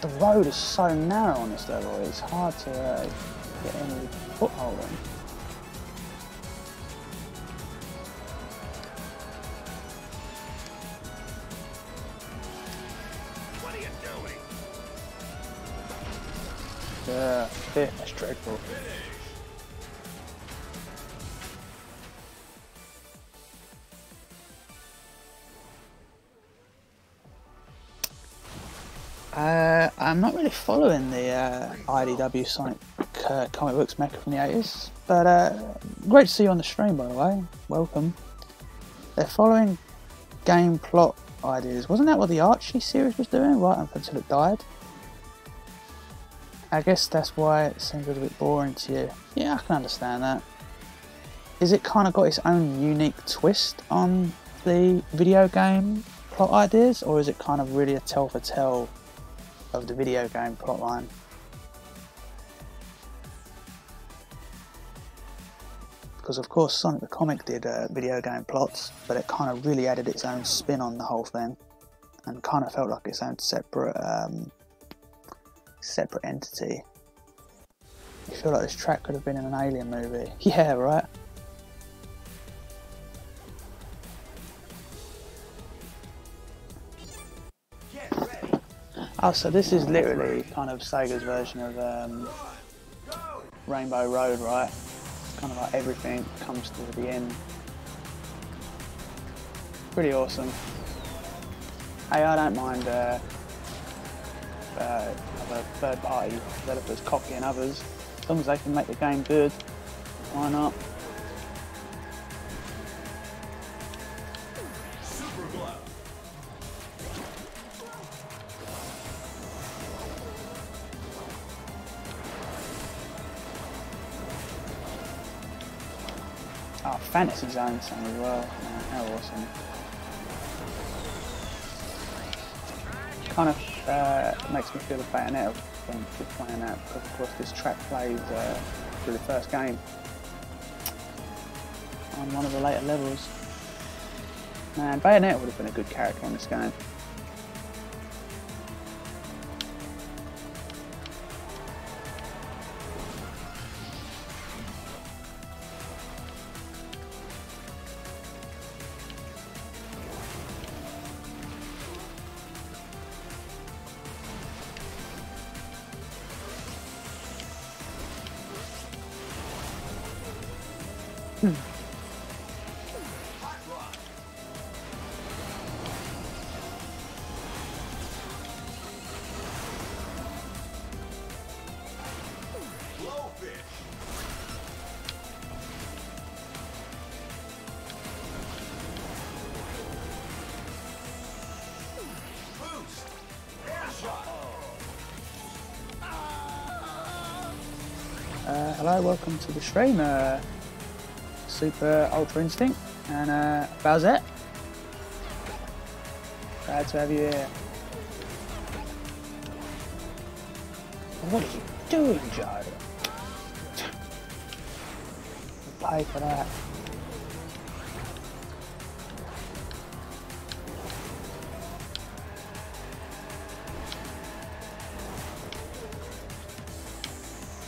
The road is so narrow on this level, it's hard to get any foothold in. What are you doing? Yeah, that's dreadful. I'm not really following the IDW Sonic comic books mecha from the 80s, but great to see you on the stream, by the way. Welcome. They're following game plot ideas. Wasn't that what the Archie series was doing, right up until it died? I guess that's why it seems a little bit boring to you. Yeah, I can understand that. Is it kind of got its own unique twist on the video game plot ideas, or is it kind of really a tell for tell of the video game plotline? Because of course Sonic the Comic did video game plots, but it kind of really added its own spin on the whole thing and kind of felt like its own separate entity. You feel like this track could have been in an Alien movie. Yeah, right? Get ready. Oh, so this is literally kind of Sega's version of Rainbow Road, right? It's kind of like everything comes to the end. Pretty awesome. Hey, I don't mind other third-party developers copying others, as long as they can make the game good. Why not? Super glove. Oh, Fantasy Zone song as well. Man, how awesome. Kind of makes me feel a Bayonetta when we're playing that, because of course this track plays through the first game on one of the later levels. Man, Bayonetta would have been a good character on this game. Hot rod. Blowfish. Boost. Air shot. Hello, welcome to the stream, Super Ultra Instinct and Bowsette. Glad to have you here. What are you doing, Joe? Pay for that.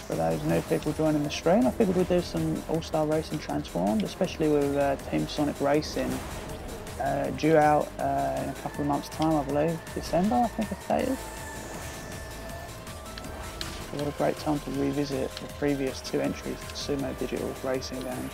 For those new people joining the stream, I figured we'd do some All-Star Racing Transformed, especially with Team Sonic Racing due out in a couple of months' time, I believe. December, I think it's dated. So what a great time to revisit the previous two entries to Sumo Digital racing game.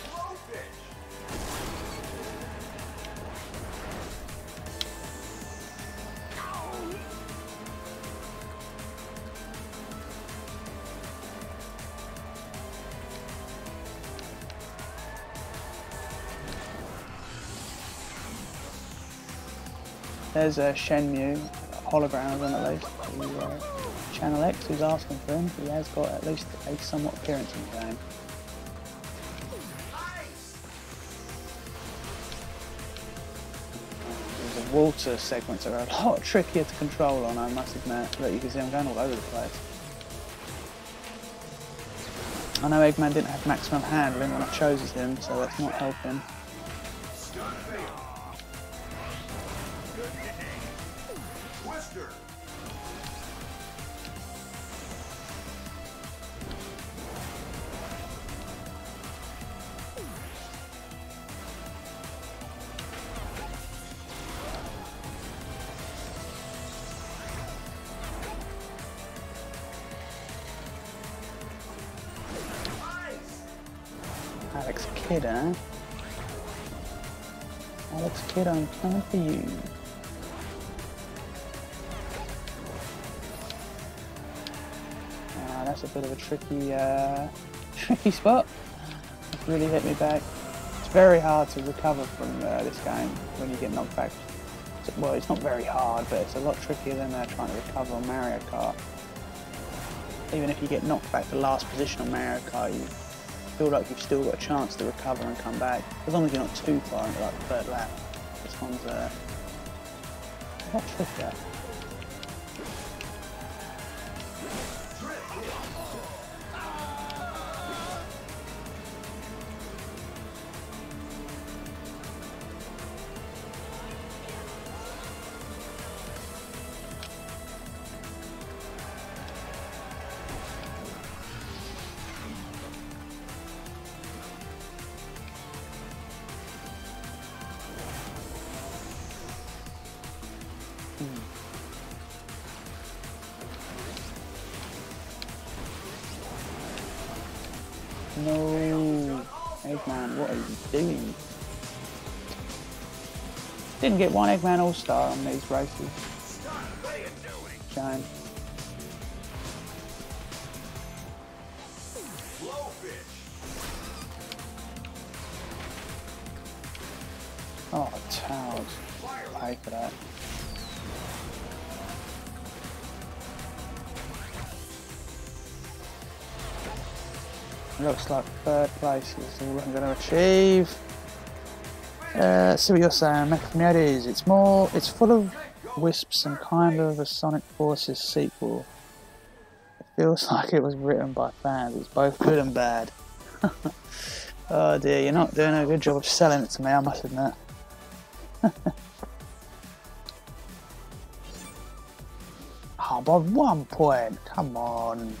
There's a Shenmue hologram on at least. Channel X who's asking for him. He has got at least a somewhat appearance in the game. The water segments are a lot trickier to control on, I must admit. Look, you can see I'm going all over the place. I know Eggman didn't have maximum handling when I chose him, so that's not helping. Alex Kidd, eh? Alex Kidd, I'm coming for you. That's a bit of a tricky, tricky spot. It's really hit me back. It's very hard to recover from this game when you get knocked back. Well, it's not very hard, but it's a lot trickier than trying to recover on Mario Kart. Even if you get knocked back to last position on Mario Kart, you feel like you've still got a chance to recover and come back, as long as you're not too far into like the third lap. This one's a lot trickier. No, Eggman, what are you doing? Didn't get one Eggman All-Star on these races. Shame. Oh, towels. Pay for that. Looks like third place is all I'm going to achieve. See what you're saying, Mechaniades. It's full of wisps and kind of a Sonic Forces sequel. It feels like it was written by fans. It's both good and bad. Oh dear, you're not doing a good job of selling it to me, I must admit. Oh, by 1 point, come on.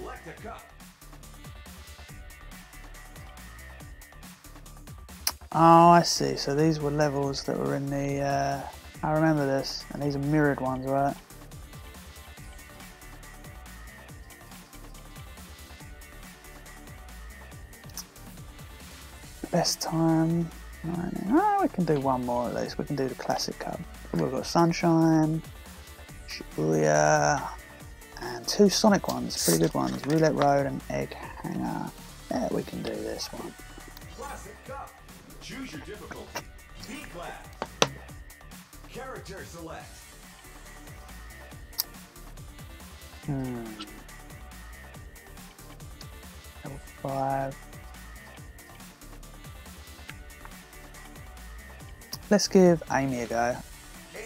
Select a cup. Oh, I see. So these were levels that were in the... I remember this. And these are mirrored ones, right? Best time... Oh, we can do one more at least. We can do the classic cup. We've got Sunshine, Shibuya, and 2 Sonic ones. Pretty good ones. Roulette Road and Egg Hanger. Yeah, we can do this one. Classic cup. Choose your difficulty. B class. Character select. Level 5. Let's give Amy a go.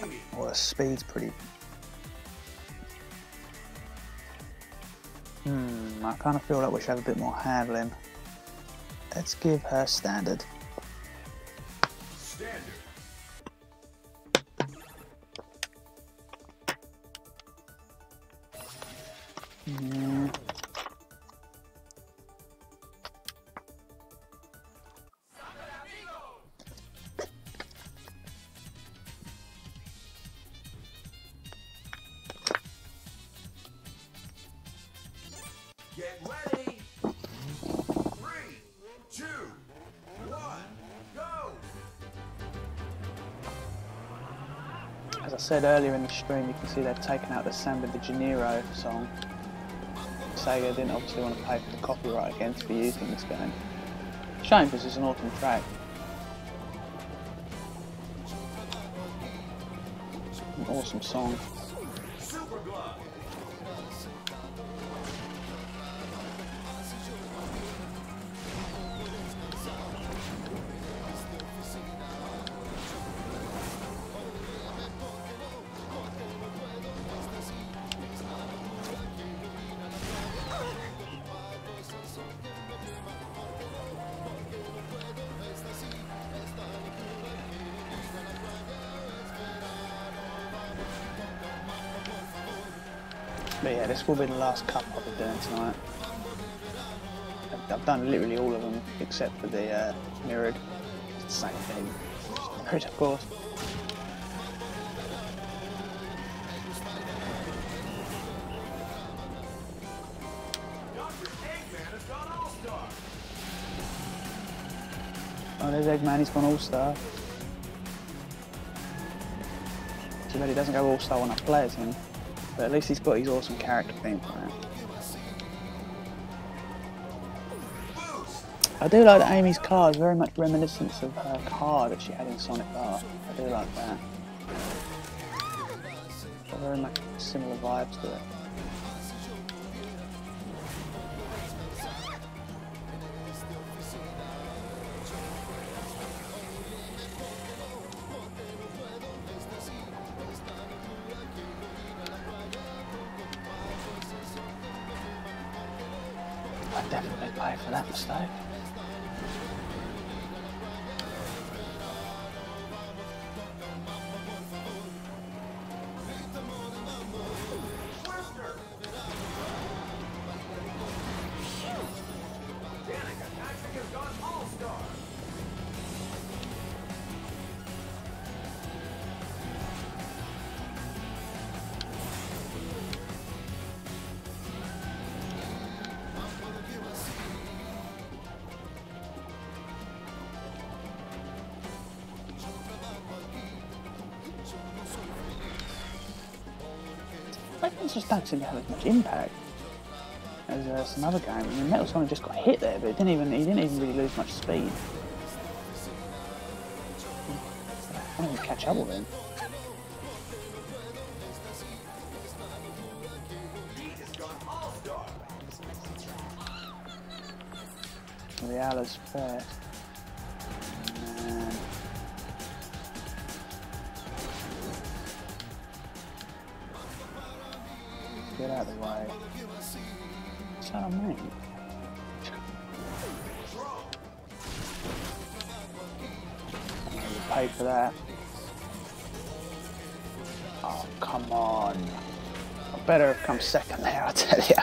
Amy. Well, her speed's pretty... I kind of feel like we should have a bit more handling. Let's give her standard. Standard. Yeah. Get ready. 3, 2, 1, go. As I said earlier in the stream, you can see they've taken out the Samba de Janeiro song. Sega didn't obviously want to pay for the copyright against for using this game. Shame, because it's an awesome track. An awesome song. Super glove. But yeah, this will be the last cup I'll be doing tonight. I've done literally all of them except for the mirrored. It's the same thing. Mirrored, of course. Dr. Eggman has gone all-star. Oh, there's Eggman, he's gone all-star. Too bad he doesn't go all-star when I play as him. But at least he's got his awesome character theme for it. I do like that Amy's car is very much reminiscent of her car that she had in Sonic R. I do like that. Got very much similar vibes to it. I definitely pay for that mistake. Weapons just don't seem to have as much impact as some other games. I mean, Metal Sonic just got hit there, but he didn't even really lose much speed. I don't even catch up with him. The Alice first. And get out of the way. What's that on me? You paid for that. Oh, come on. I better have come second there, I tell you.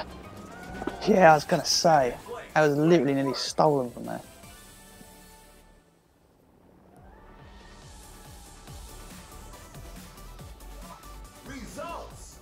Yeah, I was gonna say. I was literally nearly stolen from there. Results.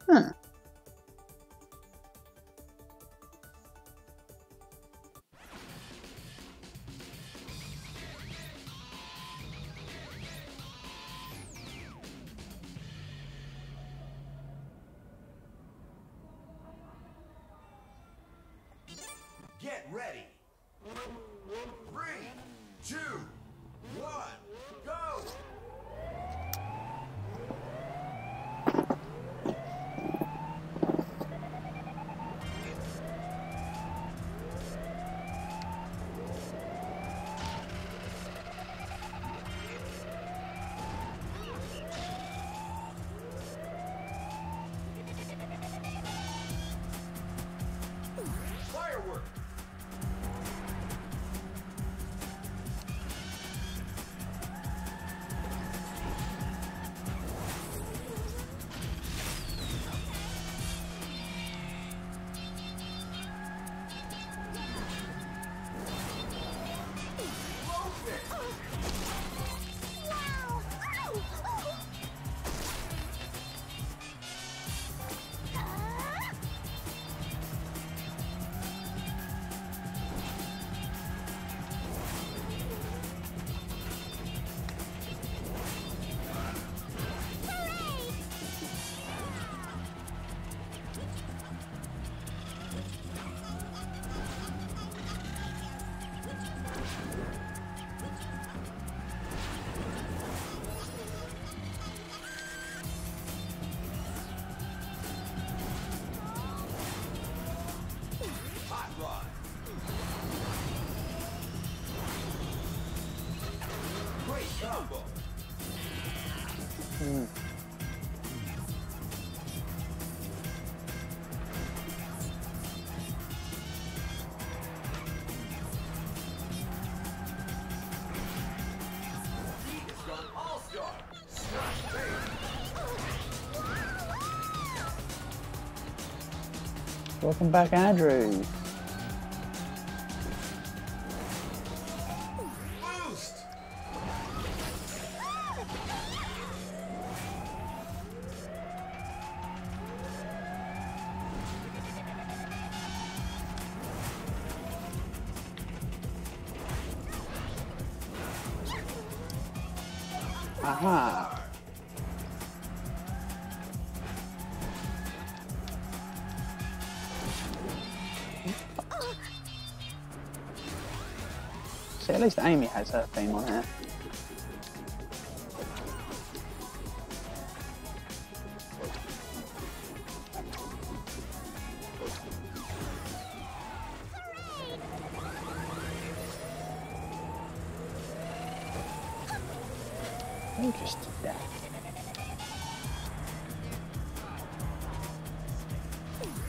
Huh. Get ready. 3, 2, 1, go. Firework. Hot rod. Great combo. It's gone all-star. Smash bait. Welcome back, Andrew. Boost. Aha. See, at least Amy has her theme on here. Interesting. Yeah.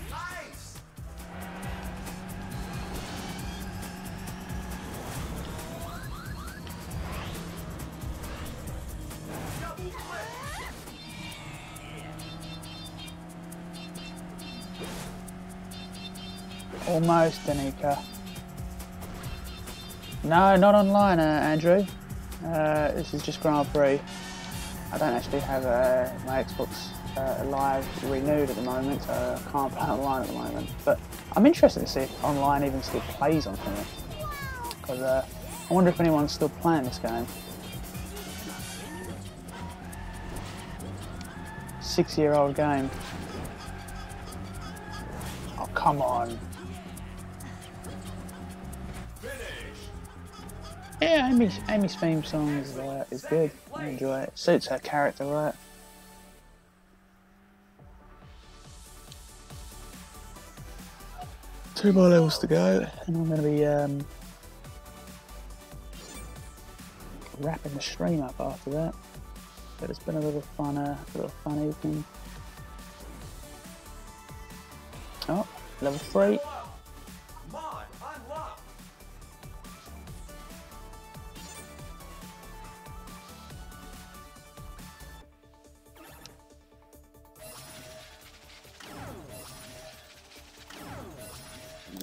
Nice. Double flip. Almost, Danica. No, not online, Andrew. This is just Grand Prix. I don't actually have my Xbox Live renewed at the moment, so I can't play online at the moment. But I'm interested to see if online even still plays on something. Because I wonder if anyone's still playing this game. 6-year-old game. Oh, come on. Yeah, Amy's theme song is good. I enjoy it. Suits her character right. Two more levels to go, and I'm going to be wrapping the stream up after that. But it's been a little fun evening. Oh, level 3. Mod unlocked.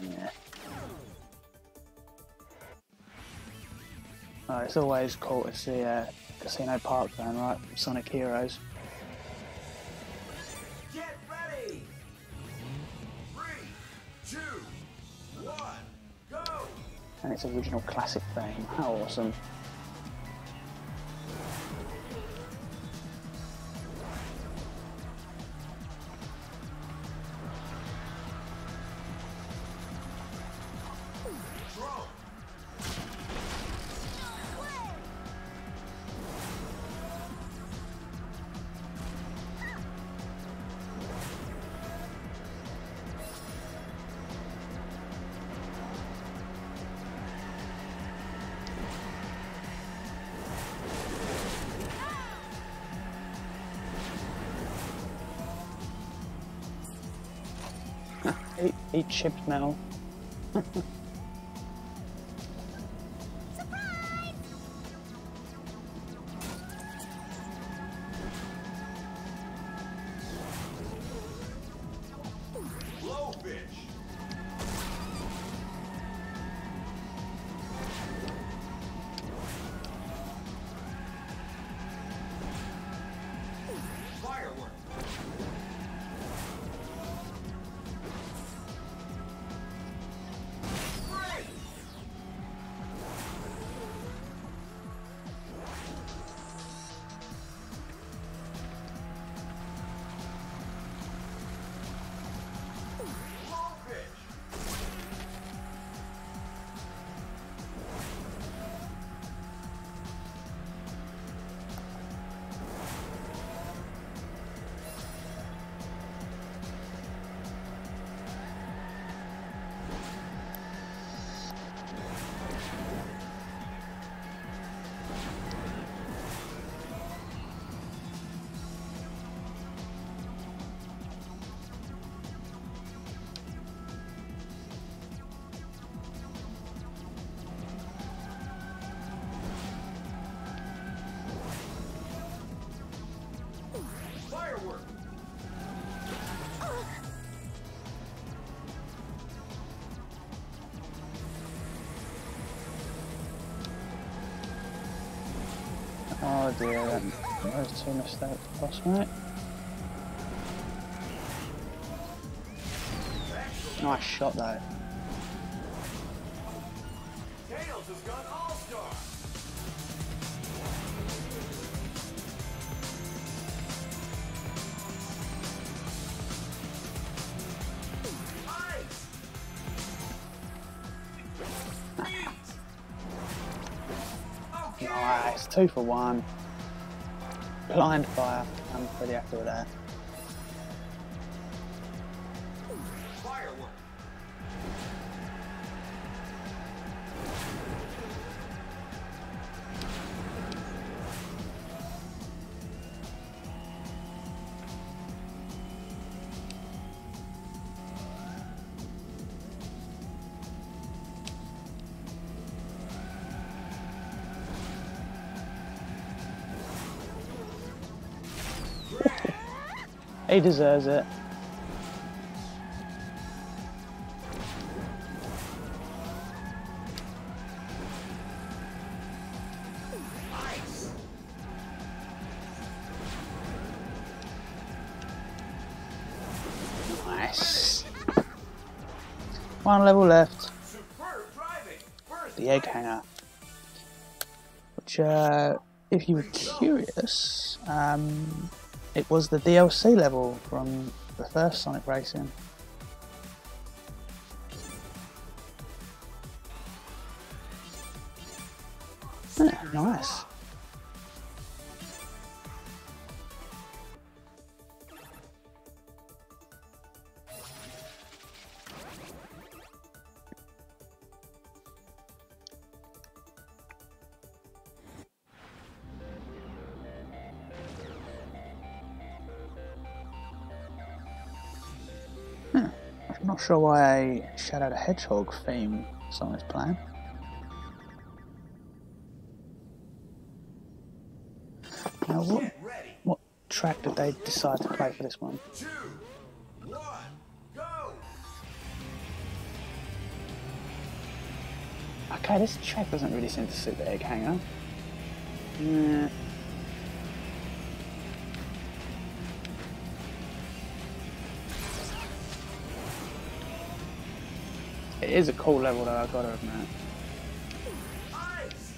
Yeah. Oh, it's always cool to see Casino Park going right, Sonic Heroes. Get ready. 3, 2, 1, go. And its original classic theme. How awesome. Drone. Eat chipped metal. Blowfish. Firework. Spring. Blowfish. Firework. Oh dear, those 2 mistakes lost, mate. Nice shot though. Tails has gone all-star. Ice. Freeze. Okay. Nice, 2 for 1. Blind fire, I'm pretty happy with that. Firework. He deserves it. Ice. Nice. 1 level left. Superb driving. First The egg place. hanger. Which, if you were curious, it was the DLC level from the first Sonic Racing. Yeah, nice. I'm not sure why a Shadow the Hedgehog theme song is playing. Now, what track did they decide to play for this one? 2, 1, go! Okay, this track doesn't really seem to suit the egg hanger. Nah. It is a cool level though, I've got to admit. Ice!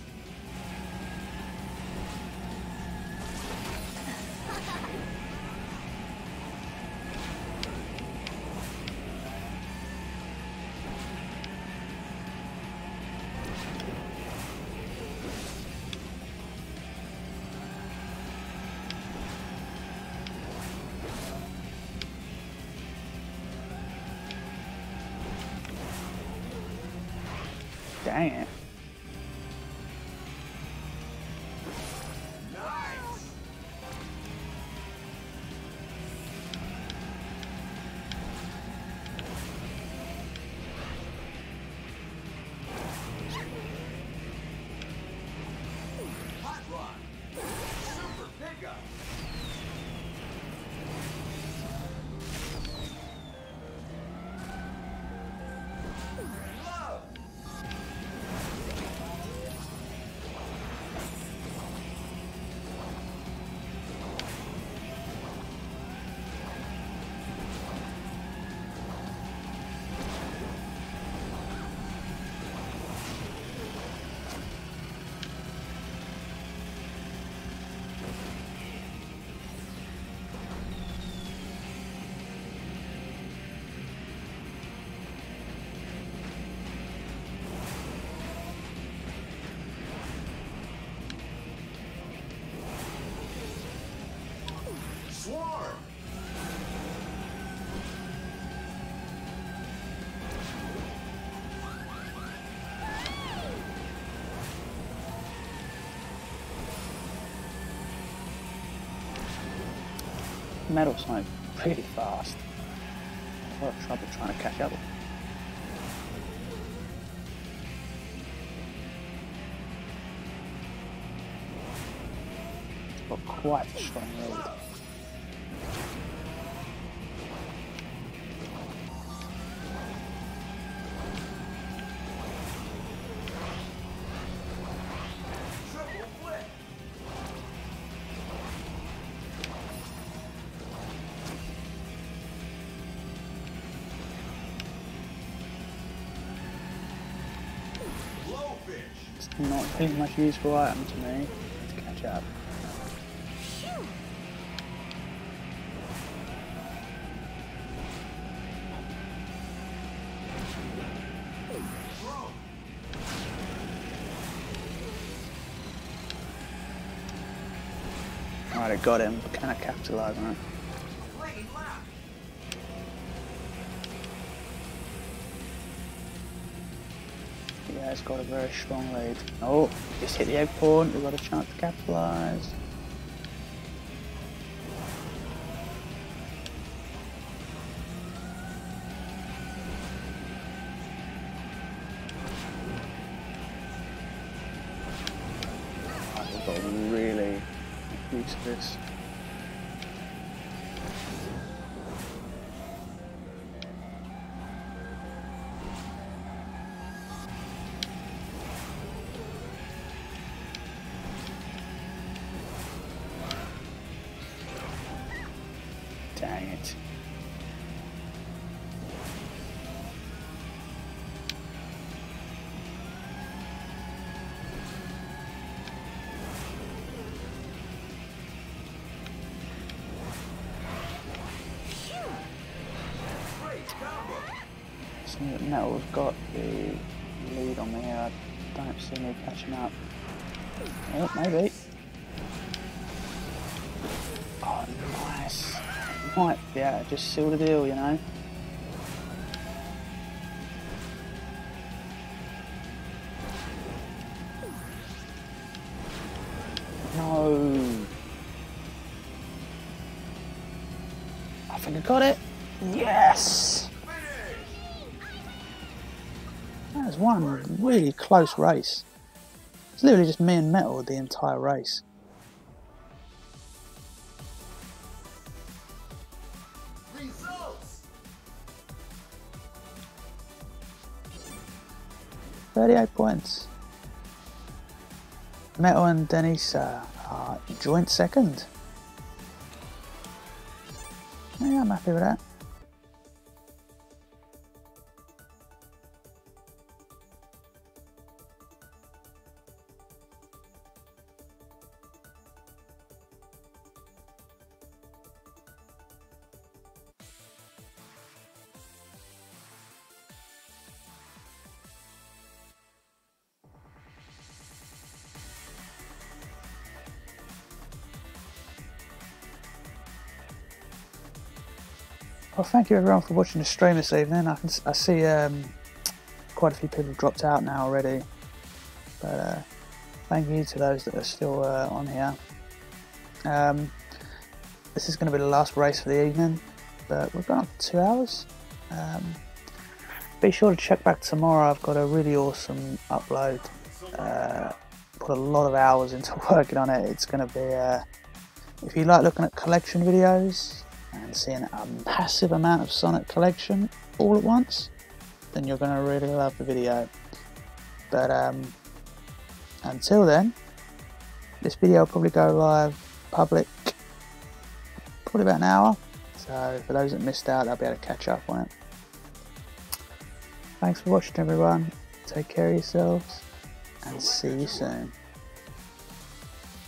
Dang it. Nice! Hot rod! Super pickup! Love! Swarm! Metal Sonic pretty fast. A lot of trouble trying to catch up. Got quite a strong lead. Triple flip! Blowfish! It's not pretty much useful item to me to catch up. Throw! Alright, I got him, but can I capitalise on it? Flaming lap! Yeah, it's got a very strong lead. Oh, just hit the egg pawn, we've got a chance to capitalise. I've got to really use this. Dang it. Great combo! So now we've got the lead on me here. I don't see me catching up. Oh, maybe. Oh, nice. Might, yeah, just seal the deal, you know. No. I think I got it. Yes. Finish! That was one really close race. It's literally just me and Metal the entire race. Results. 38 points. Metal and Dennis are joint second. Yeah, I'm happy with that. Well, thank you everyone for watching the stream this evening. I see quite a few people dropped out now already, but thank you to those that are still on here. This is going to be the last race for the evening, but we've gone up to 2 hours. Be sure to check back tomorrow. I've got a really awesome upload. Put a lot of hours into working on it. It's going to be, if you like looking at collection videos and seeing a massive amount of Sonic collection all at once, then you're going to really love the video. But until then, this video will probably go live public probably about an hour, so for those that missed out, they'll be able to catch up on it. Thanks for watching everyone, take care of yourselves and see you soon.